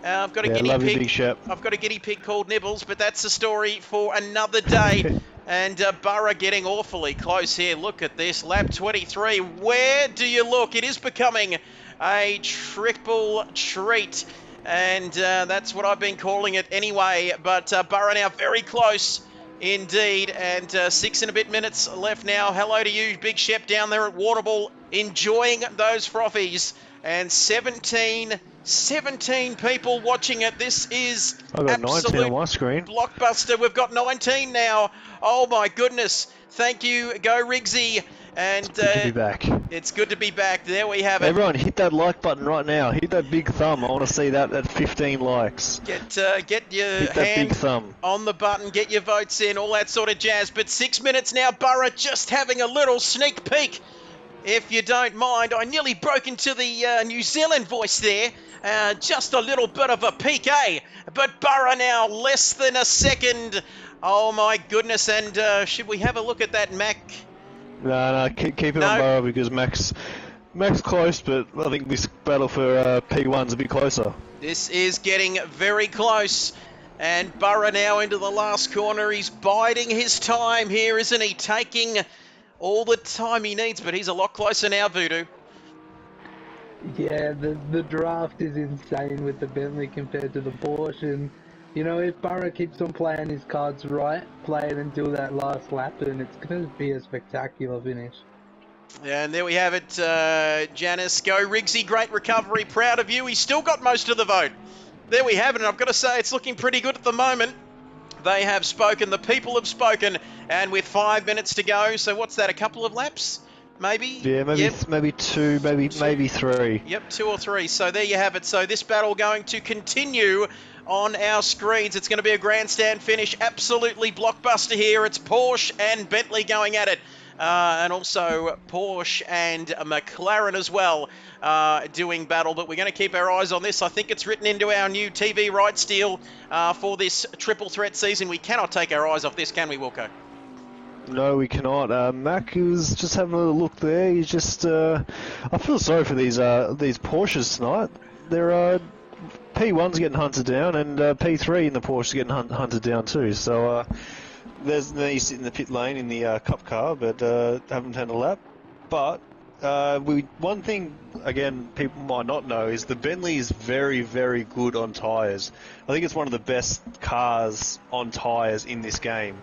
I've got a guinea pig. I've got a guinea pig called Nibbles, but that's a story for another day. And Burrow getting awfully close here. Look at this, lap 23. Where do you look? It is becoming a triple treat, and that's what I've been calling it anyway. But Burrow now very close indeed, and 6 and a bit minutes left now. Hello to you, Big Shep down there at Waterball, enjoying those frothies. And 17 people watching it. This is I've got 19 absolute on my screen. blockbuster. We've got 19 now. Oh my goodness. Thank you, Go Rigsy. And Good to be back. it's good to be back. There we have it. Everyone, hit that like button right now. Hit that big thumb. I want to see that at 15 likes. Get your Hit that hand big thumb. on the button, get your votes in, all that sort of jazz. But 6 minutes now, Burra just having a little sneak peek. If you don't mind, I nearly broke into the New Zealand voice there. Just a little bit of a peek, eh? But Burra now less than a second. Oh my goodness, and should we have a look at that, Mac? No, keep it No. on Burrow because Mac's close, but I think this battle for P1's a bit closer. This is getting very close. And Burra now into the last corner. He's biding his time here, isn't he? Taking all the time he needs, but he's a lot closer now, Voodoo. Yeah, the draft is insane with the Bentley compared to the Porsche, and you know, if Burra keeps on playing his cards right, playing until that last lap, and it's going to be a spectacular finish. And there we have it, Janice. Go Riggsy, great recovery, proud of you. He's still got most of the vote. There we have it, and I've got to say it's looking pretty good at the moment. They have spoken, the people have spoken, and with 5 minutes to go, so what's that, a couple of laps? Maybe? Yeah, maybe two, maybe three. Yep, 2 or 3. So there you have it. So this battle going to continue on our screens. It's going to be a grandstand finish. Absolutely blockbuster here. It's Porsche and Bentley going at it. And also Porsche and McLaren as well doing battle. But we're going to keep our eyes on this. I think it's written into our new TV rights deal for this triple threat season. We cannot take our eyes off this, can we, Wilco? No, we cannot. Mac was just having a little look there. He's just, I feel sorry for these Porsches tonight. They're P1's getting hunted down, and P3 in the Porsche is getting hunted down too. So there's me sitting in the pit lane in the Cup car, but haven't had a lap. But one thing again people might not know is the Bentley is very, very good on tyres. I think it's one of the best cars on tyres in this game.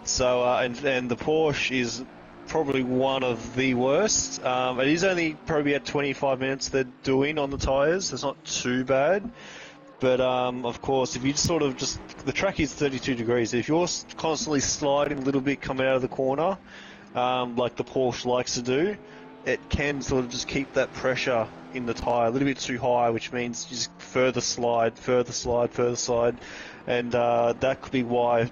So and the Porsche is probably one of the worst. It is only probably at 25 minutes they're doing on the tyres. It's not too bad. But of course, if you the track is 32 degrees. If you're constantly sliding a little bit coming out of the corner, like the Porsche likes to do, it can sort of just keep that pressure in the tyre a little bit too high, which means you just further slide, and that could be why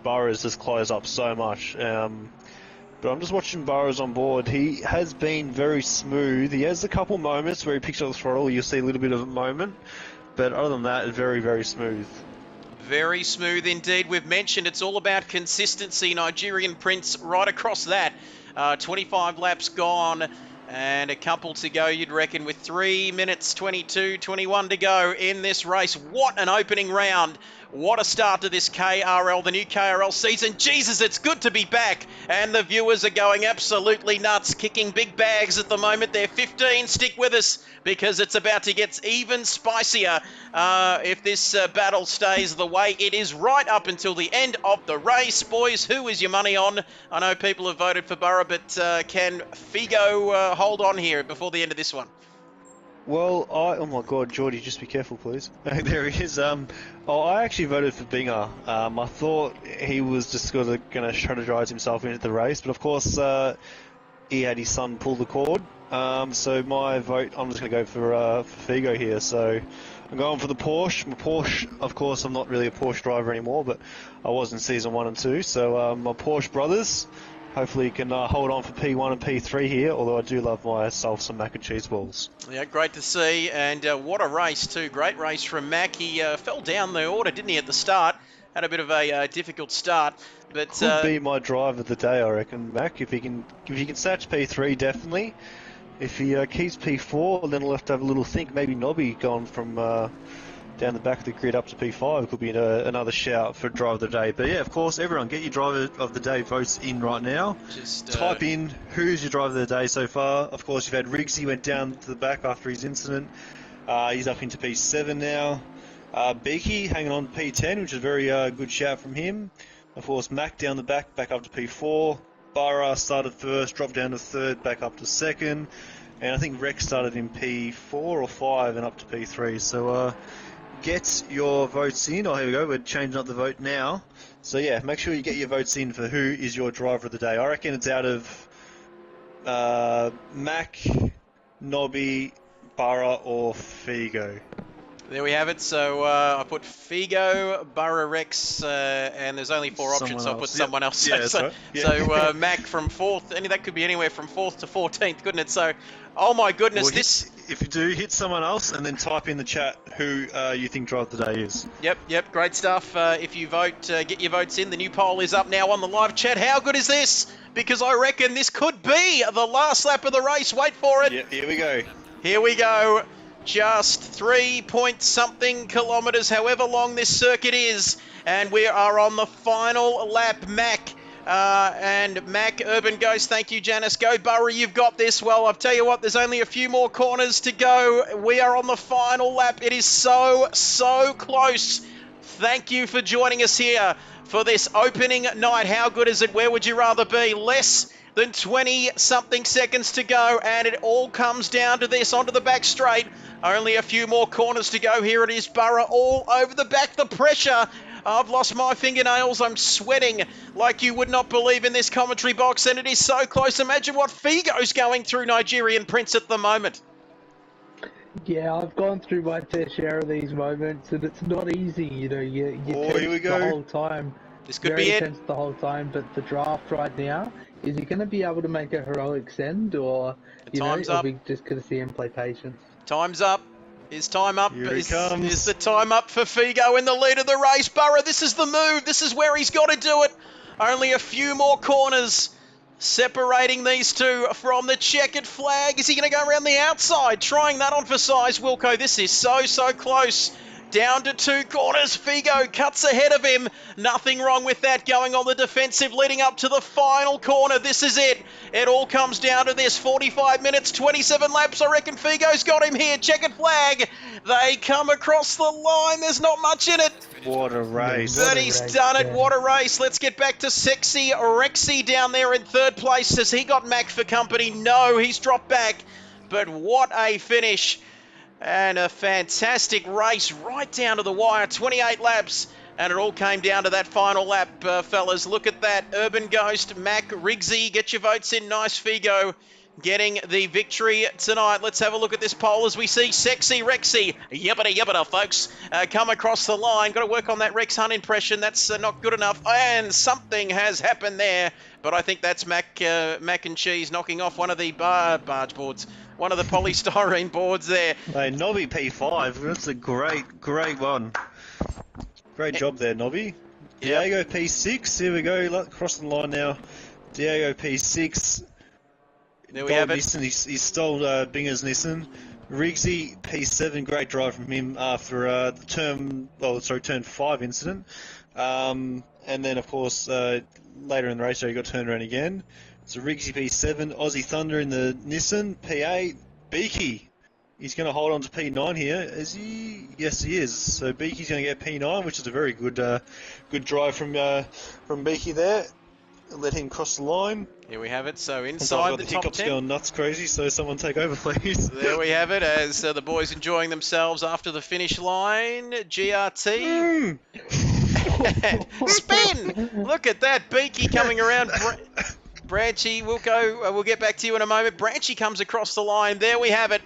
Burrows has closed up so much. But I'm just watching Burrows on board. He has been very smooth. He has a couple moments where he picks up the throttle. You'll see a little bit of a moment. But other than that, very, very smooth. Very smooth indeed. We've mentioned it's all about consistency. Nigerian Prince right across that. 25 laps gone and a couple to go, you'd reckon, with 3 minutes 22, 21 to go in this race. What an opening round. What a start to this KRL, the new KRL season. Jesus, it's good to be back. And the viewers are going absolutely nuts, kicking big bags at the moment. They're 15. Stick with us because it's about to get even spicier if this battle stays the way it is right up until the end of the race. Boys, who is your money on? I know people have voted for Burra, but can Figo hold on here before the end of this one? Well, oh my God, Geordie, just be careful, please. There he is. I actually voted for Binger. I thought he was just going to strategize himself into the race, but of course he had his son pull the cord. So my vote, I'm just going to go for Figo here. So I'm going for the Porsche. My Porsche, of course, I'm not really a Porsche driver anymore, but I was in season 1 and 2. So my Porsche brothers. Hopefully you can hold on for P1 and P3 here, although I do love myself some mac and cheese balls. Yeah, great to see, and what a race too. Great race from Mac. He fell down the order, didn't he, at the start? Had a bit of a difficult start. But could be my drive of the day, I reckon, Mac. If he can snatch P3, definitely. If he keeps P4, then he'll have to have a little think. Maybe Nobby going from down the back of the grid up to P5 could be another shout for driver of the day. But yeah, of course, everyone get your driver of the day votes in right now. Just type in who's your driver of the day so far. Of course, you've had Riggsy went down to the back after his incident. He's up into P7 now. Beaky hanging on to P10, which is a very good shout from him. Of course, Mac down the back up to P4. Barra started first, dropped down to third, back up to second. And I think Rex started in P4 or 5 and up to P3. So get your votes in. Oh, here we go. We're changing up the vote now. So yeah, make sure you get your votes in for who is your driver of the day. I reckon it's out of Mac, Nobby, Barra, or Figo. There we have it. So I put Figo, Burrow, Rex, and there's only 4 options, Someone so I put else. someone else. Yeah, that's right. Yeah. Mac from 4th, and that could be anywhere from 4th to 14th, couldn't it? So, oh my goodness, Well, this... If you do, hit someone else and then type in the chat who you think Drive the Day is. Yep, great stuff. If you vote, get your votes in. The new poll is up now on the live chat. How good is this? Because I reckon this could be the last lap of the race. Wait for it. Yeah, here we go. Here we go. Just 3 point something kilometres, however long this circuit is. And we are on the final lap. Mac. And Mac, Urban Ghost, thank you, Janice. Go, Burrow, you've got this. Well, I'll tell you what, there's only a few more corners to go. We are on the final lap. It is so close. Thank you for joining us here for this opening night. How good is it? Where would you rather be? Less than 20-something seconds to go, and it all comes down to this, onto the back straight. Only a few more corners to go. Here it is, Burrow, all over the back. The pressure. I've lost my fingernails. I'm sweating like you would not believe in this commentary box, and it is so close. Imagine what Figo's going through, Nigerian Prince, at the moment. Yeah, I've gone through my fair share of these moments, and it's not easy. You know, you here we tense go. the whole time. This could Very be it. tense the whole time, but the draft right now, is he going to be able to make a heroic send, or Time's are up. we just going to see him play patience? Time's up. Is time up? Here it comes. Is the time up for Figo in the lead of the race? Burrow, this is the move. This is where he's got to do it. Only a few more corners separating these two from the checkered flag. Is he going to go around the outside? Trying that on for size, Wilco. This is so close. Down to 2 corners. Figo cuts ahead of him. Nothing wrong with that. Going on the defensive leading up to the final corner. This is it. It all comes down to this. 45 minutes, 27 laps. I reckon Figo's got him here. Checkered flag. They come across the line. There's not much in it. What a race. What But a he's race, done it. yeah. What a race. Let's get back to sexy Rexy down there in 3rd place. Has he got Mac for company? No, he's dropped back. But what a finish. And a fantastic race right down to the wire. 28 laps. And it all came down to that final lap, fellas. Look at that. Urban Ghost, Mac, Rigsy, get your votes in. Nice Figo getting the victory tonight. Let's have a look at this poll as we see Sexy Rexy, yibbida, folks, come across the line. Got to work on that Rex Hunt impression. That's not good enough. And something has happened there. But I think that's Mac and Cheese knocking off one of the barge boards. One of the polystyrene boards there. Hey, Nobby P5, that's a great one. Great job there, Nobby. Yep. Diego P6, here we go, across the line now. Diego P6. There we have it. Nissan, he stole Binger's Nissan. Rigsy P7, great drive from him after the turn 5 incident. And then, of course, later in the race, he got turned around again. So Rigsy P7, Aussie Thunder in the Nissan, P8, Beaky. He's going to hold on to P9 here, is he? Yes, he is. So Beaky's going to get P9, which is a very good drive from Beaky there. Let him cross the line. Here we have it. So I've inside got the the top hiccups 10. going nuts crazy, so someone take over, please. There we have it, as the boys enjoying themselves after the finish line. GRT. Spin! Look at that. Beaky coming around. Branchy, we'll get back to you in a moment. Branchy comes across the line. There we have it.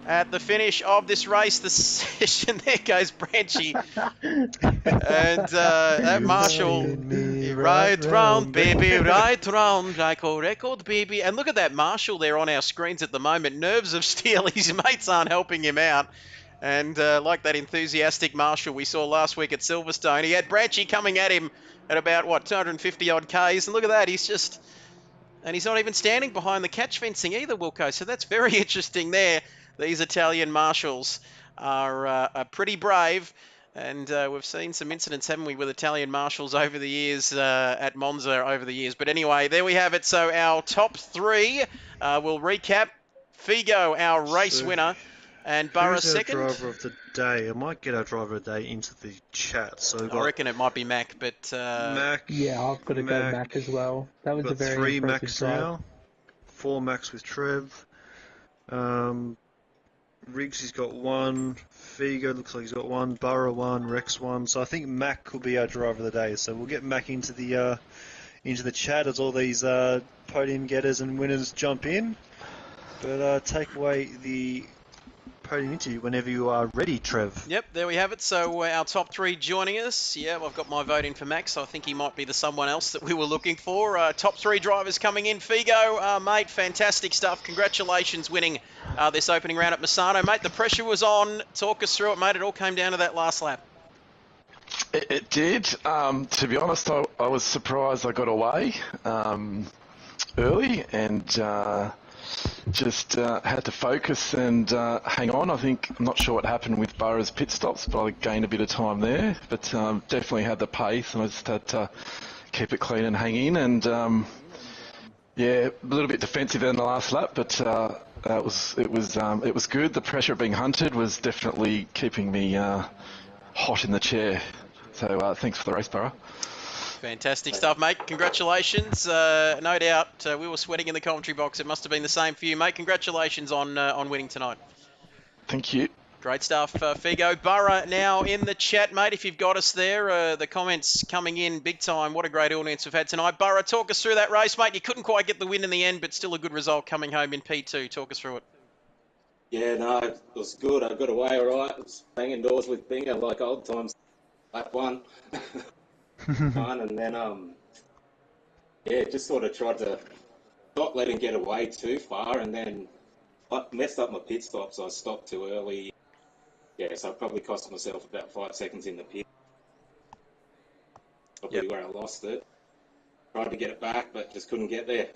At the finish of this race, the session, there goes Branchy. And that Marshall, right round, baby, right round, like a record, baby. And look at that Marshall there on our screens at the moment. Nerves of steel, his mates aren't helping him out. And like that enthusiastic Marshall we saw last week at Silverstone, he had Branchy coming at him at about, 250 odd Ks. And look at that, and he's not even standing behind the catch fencing either, Wilco. So that's very interesting there. These Italian marshals are pretty brave, and we've seen some incidents, haven't we, with Italian marshals over the years, at Monza over the years. But anyway, there we have it. So our top 3, we'll recap. Figo, our race winner, and Burrow Who's our second. driver of the day? I might get our driver of the day into the chat. So we've I got reckon it might be Mac, but... Mac. Yeah, I've got to go Mac as well. That was We've a got very 3 impressive Macs drive. now. 4 Macs with Trev. Riggs has got 1. Figo looks like he's got 1. Burrow 1. Rex 1. So I think Mac could be our driver of the day. So we'll get Mac into the into the chat as all these podium getters and winners jump in. But take away the podium interview whenever you are ready, Trev. Yep, there we have it. So our top three joining us. Yeah, I've got my vote in for Max, so I think he might be the someone else that we were looking for. Top three drivers coming in. Figo, mate, fantastic stuff. Congratulations winning this opening round at Misano. Mate, the pressure was on. Talk us through it, mate. It all came down to that last lap. It did. To be honest, I was surprised I got away early and just had to focus and hang on. I'm not sure what happened with Burroughs' pit stops, but I gained a bit of time there. But definitely had the pace, and I just had to keep it clean and hang in. And yeah, a little bit defensive in the last lap, but it was good. The pressure of being hunted was definitely keeping me hot in the chair. So thanks for the race, Burrow. Fantastic stuff, mate. Congratulations. No doubt we were sweating in the commentary box. It must have been the same for you, mate. Congratulations on winning tonight. Thank you. Great stuff, Figo. Burrow now in the chat, mate, if you've got us there. The comments coming in big time. What a great audience we've had tonight. Burrow, talk us through that race, mate. You couldn't quite get the win in the end, but still a good result coming home in P2. Talk us through it. Yeah, no, it was good. I got away all right. I was banging doors with Binger like old times. Lap one. Fun, and then, yeah, just sort of tried to not let him get away too far, and then I messed up my pit stop, so I stopped too early. Yeah, so I probably cost myself about 5 seconds in the pit. Probably where I lost it. Tried to get it back, but just couldn't get there.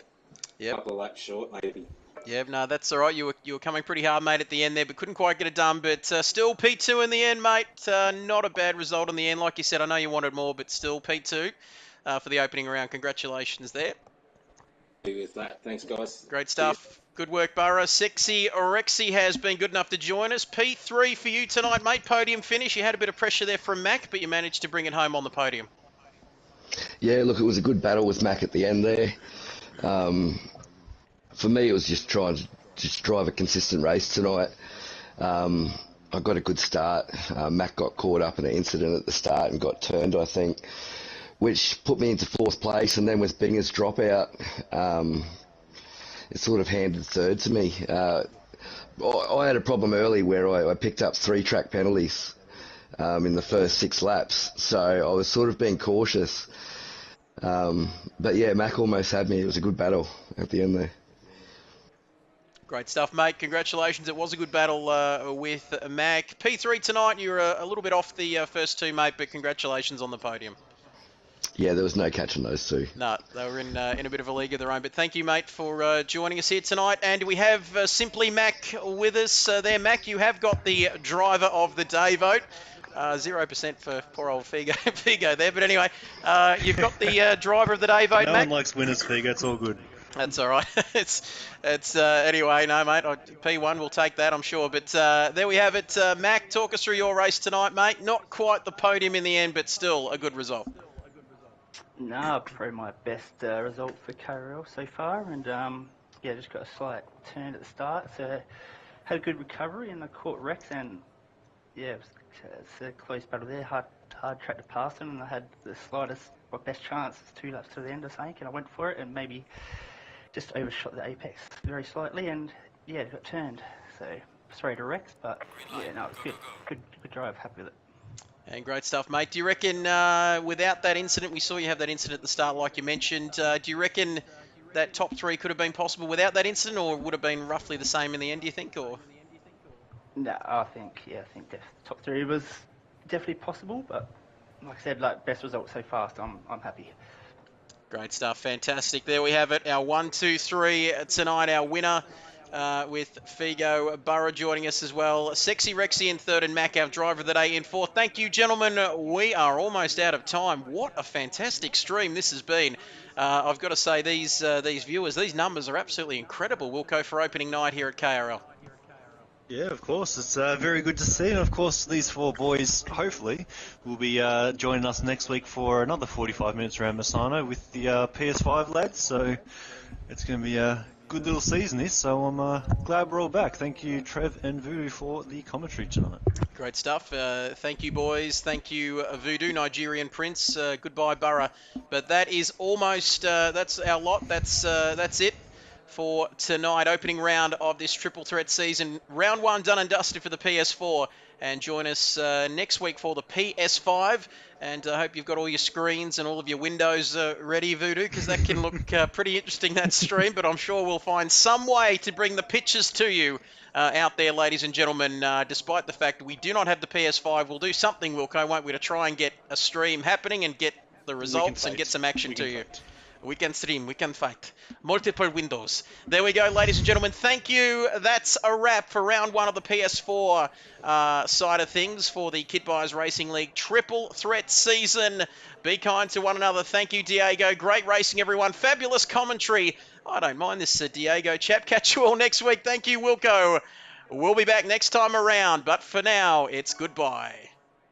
A couple of laps short, maybe. Yeah, no, that's all right. You were coming pretty hard, mate, at the end there, but couldn't quite get it done. But still P2 in the end, mate. Not a bad result in the end. Like you said, I know you wanted more, but still P2 for the opening round. Congratulations there. With that. Thanks, guys. Great stuff. Good work, Burrow. Sexy Orexy has been good enough to join us. P3 for you tonight, mate. Podium finish. You had a bit of pressure there from Mac, but you managed to bring it home on the podium. Yeah, look, it was a good battle with Mac at the end there. For me, it was just trying to just drive a consistent race tonight. I got a good start. Mac got caught up in an incident at the start and got turned, I think, which put me into 4th place. And then with Binger's dropout, it sort of handed third to me. I had a problem early where I picked up 3 track penalties in the first 6 laps, so I was sort of being cautious. But yeah, Mac almost had me. It was a good battle at the end there. Great stuff, mate. Congratulations. It was a good battle with Mac. P3 tonight, you were a little bit off the first 2, mate, but congratulations on the podium. Yeah, there was no catching those 2. No, they were in a bit of a league of their own. But thank you, mate, for joining us here tonight. And we have Simply Mac with us there. Mac, you have got the driver of the day vote. 0% for poor old Figo there. But anyway, you've got the driver of the day vote, No Mac. one likes winners, Figo. It's all good. That's all right. it's anyway, no, mate. P1 will take that, I'm sure. But there we have it. Mac, talk us through your race tonight, mate. Not quite the podium in the end, but still a good result. No, probably my best result for KRL so far, and yeah, just got a slight turn at the start, so had a good recovery and I caught Rex, and yeah, it's a close battle there, hard track to pass him, and I had the best chance, 2 laps to the end, I think, and I went for it and maybe just overshot the apex very slightly, and yeah, it got turned. So sorry to Rex, but yeah, no, it's good drive, happy with it. And great stuff, mate. Do you reckon without that incident, we saw you have that incident at the start like you mentioned, do you reckon that top 3 could have been possible without that incident, or would have been roughly the same in the end, do you think? Or No, I think top 3 was definitely possible, but like I said, best result so far, so I'm happy. Great stuff, fantastic. There we have it, our 1, 2, 3 tonight, our winner. With Figo, Burrow joining us as well. Sexy Rexy in 3rd and Mac, our driver of the day, in 4th. Thank you, gentlemen. We are almost out of time. What a fantastic stream this has been. I've got to say, these viewers, these numbers are absolutely incredible, Wilco, for opening night here at KRL. Yeah, of course. It's very good to see. And, of course, these 4 boys, hopefully, will be joining us next week for another 45 minutes around Misano with the PS5 lads. So it's going to be good little season this, so I'm glad we're all back. Thank you, Trev and Voodoo, for the commentary tonight. Great stuff. Thank you, boys. Thank you, Voodoo, Nigerian Prince. Goodbye, Borough. But that is almost, that's our lot. That's it for tonight. Opening round of this triple threat season. Round 1 done and dusted for the PS4. And join us next week for the PS5. And I hope you've got all your screens and all of your windows ready, Voodoo, because that can look pretty interesting, that stream. But I'm sure we'll find some way to bring the pictures to you out there, ladies and gentlemen. Despite the fact we do not have the PS5, we'll do something, Wilco, won't we, to try and get a stream happening and get the results and get some action to you. We can stream, we can fight. Multiple windows. There we go, ladies and gentlemen. Thank you. That's a wrap for round 1 of the PS4 side of things for the Kit Buyers Racing League triple threat season. Be kind to one another. Thank you, Diego. Great racing, everyone. Fabulous commentary. I don't mind this Diego chat. Catch you all next week. Thank you, Wilco. We'll be back next time around, but for now, it's goodbye.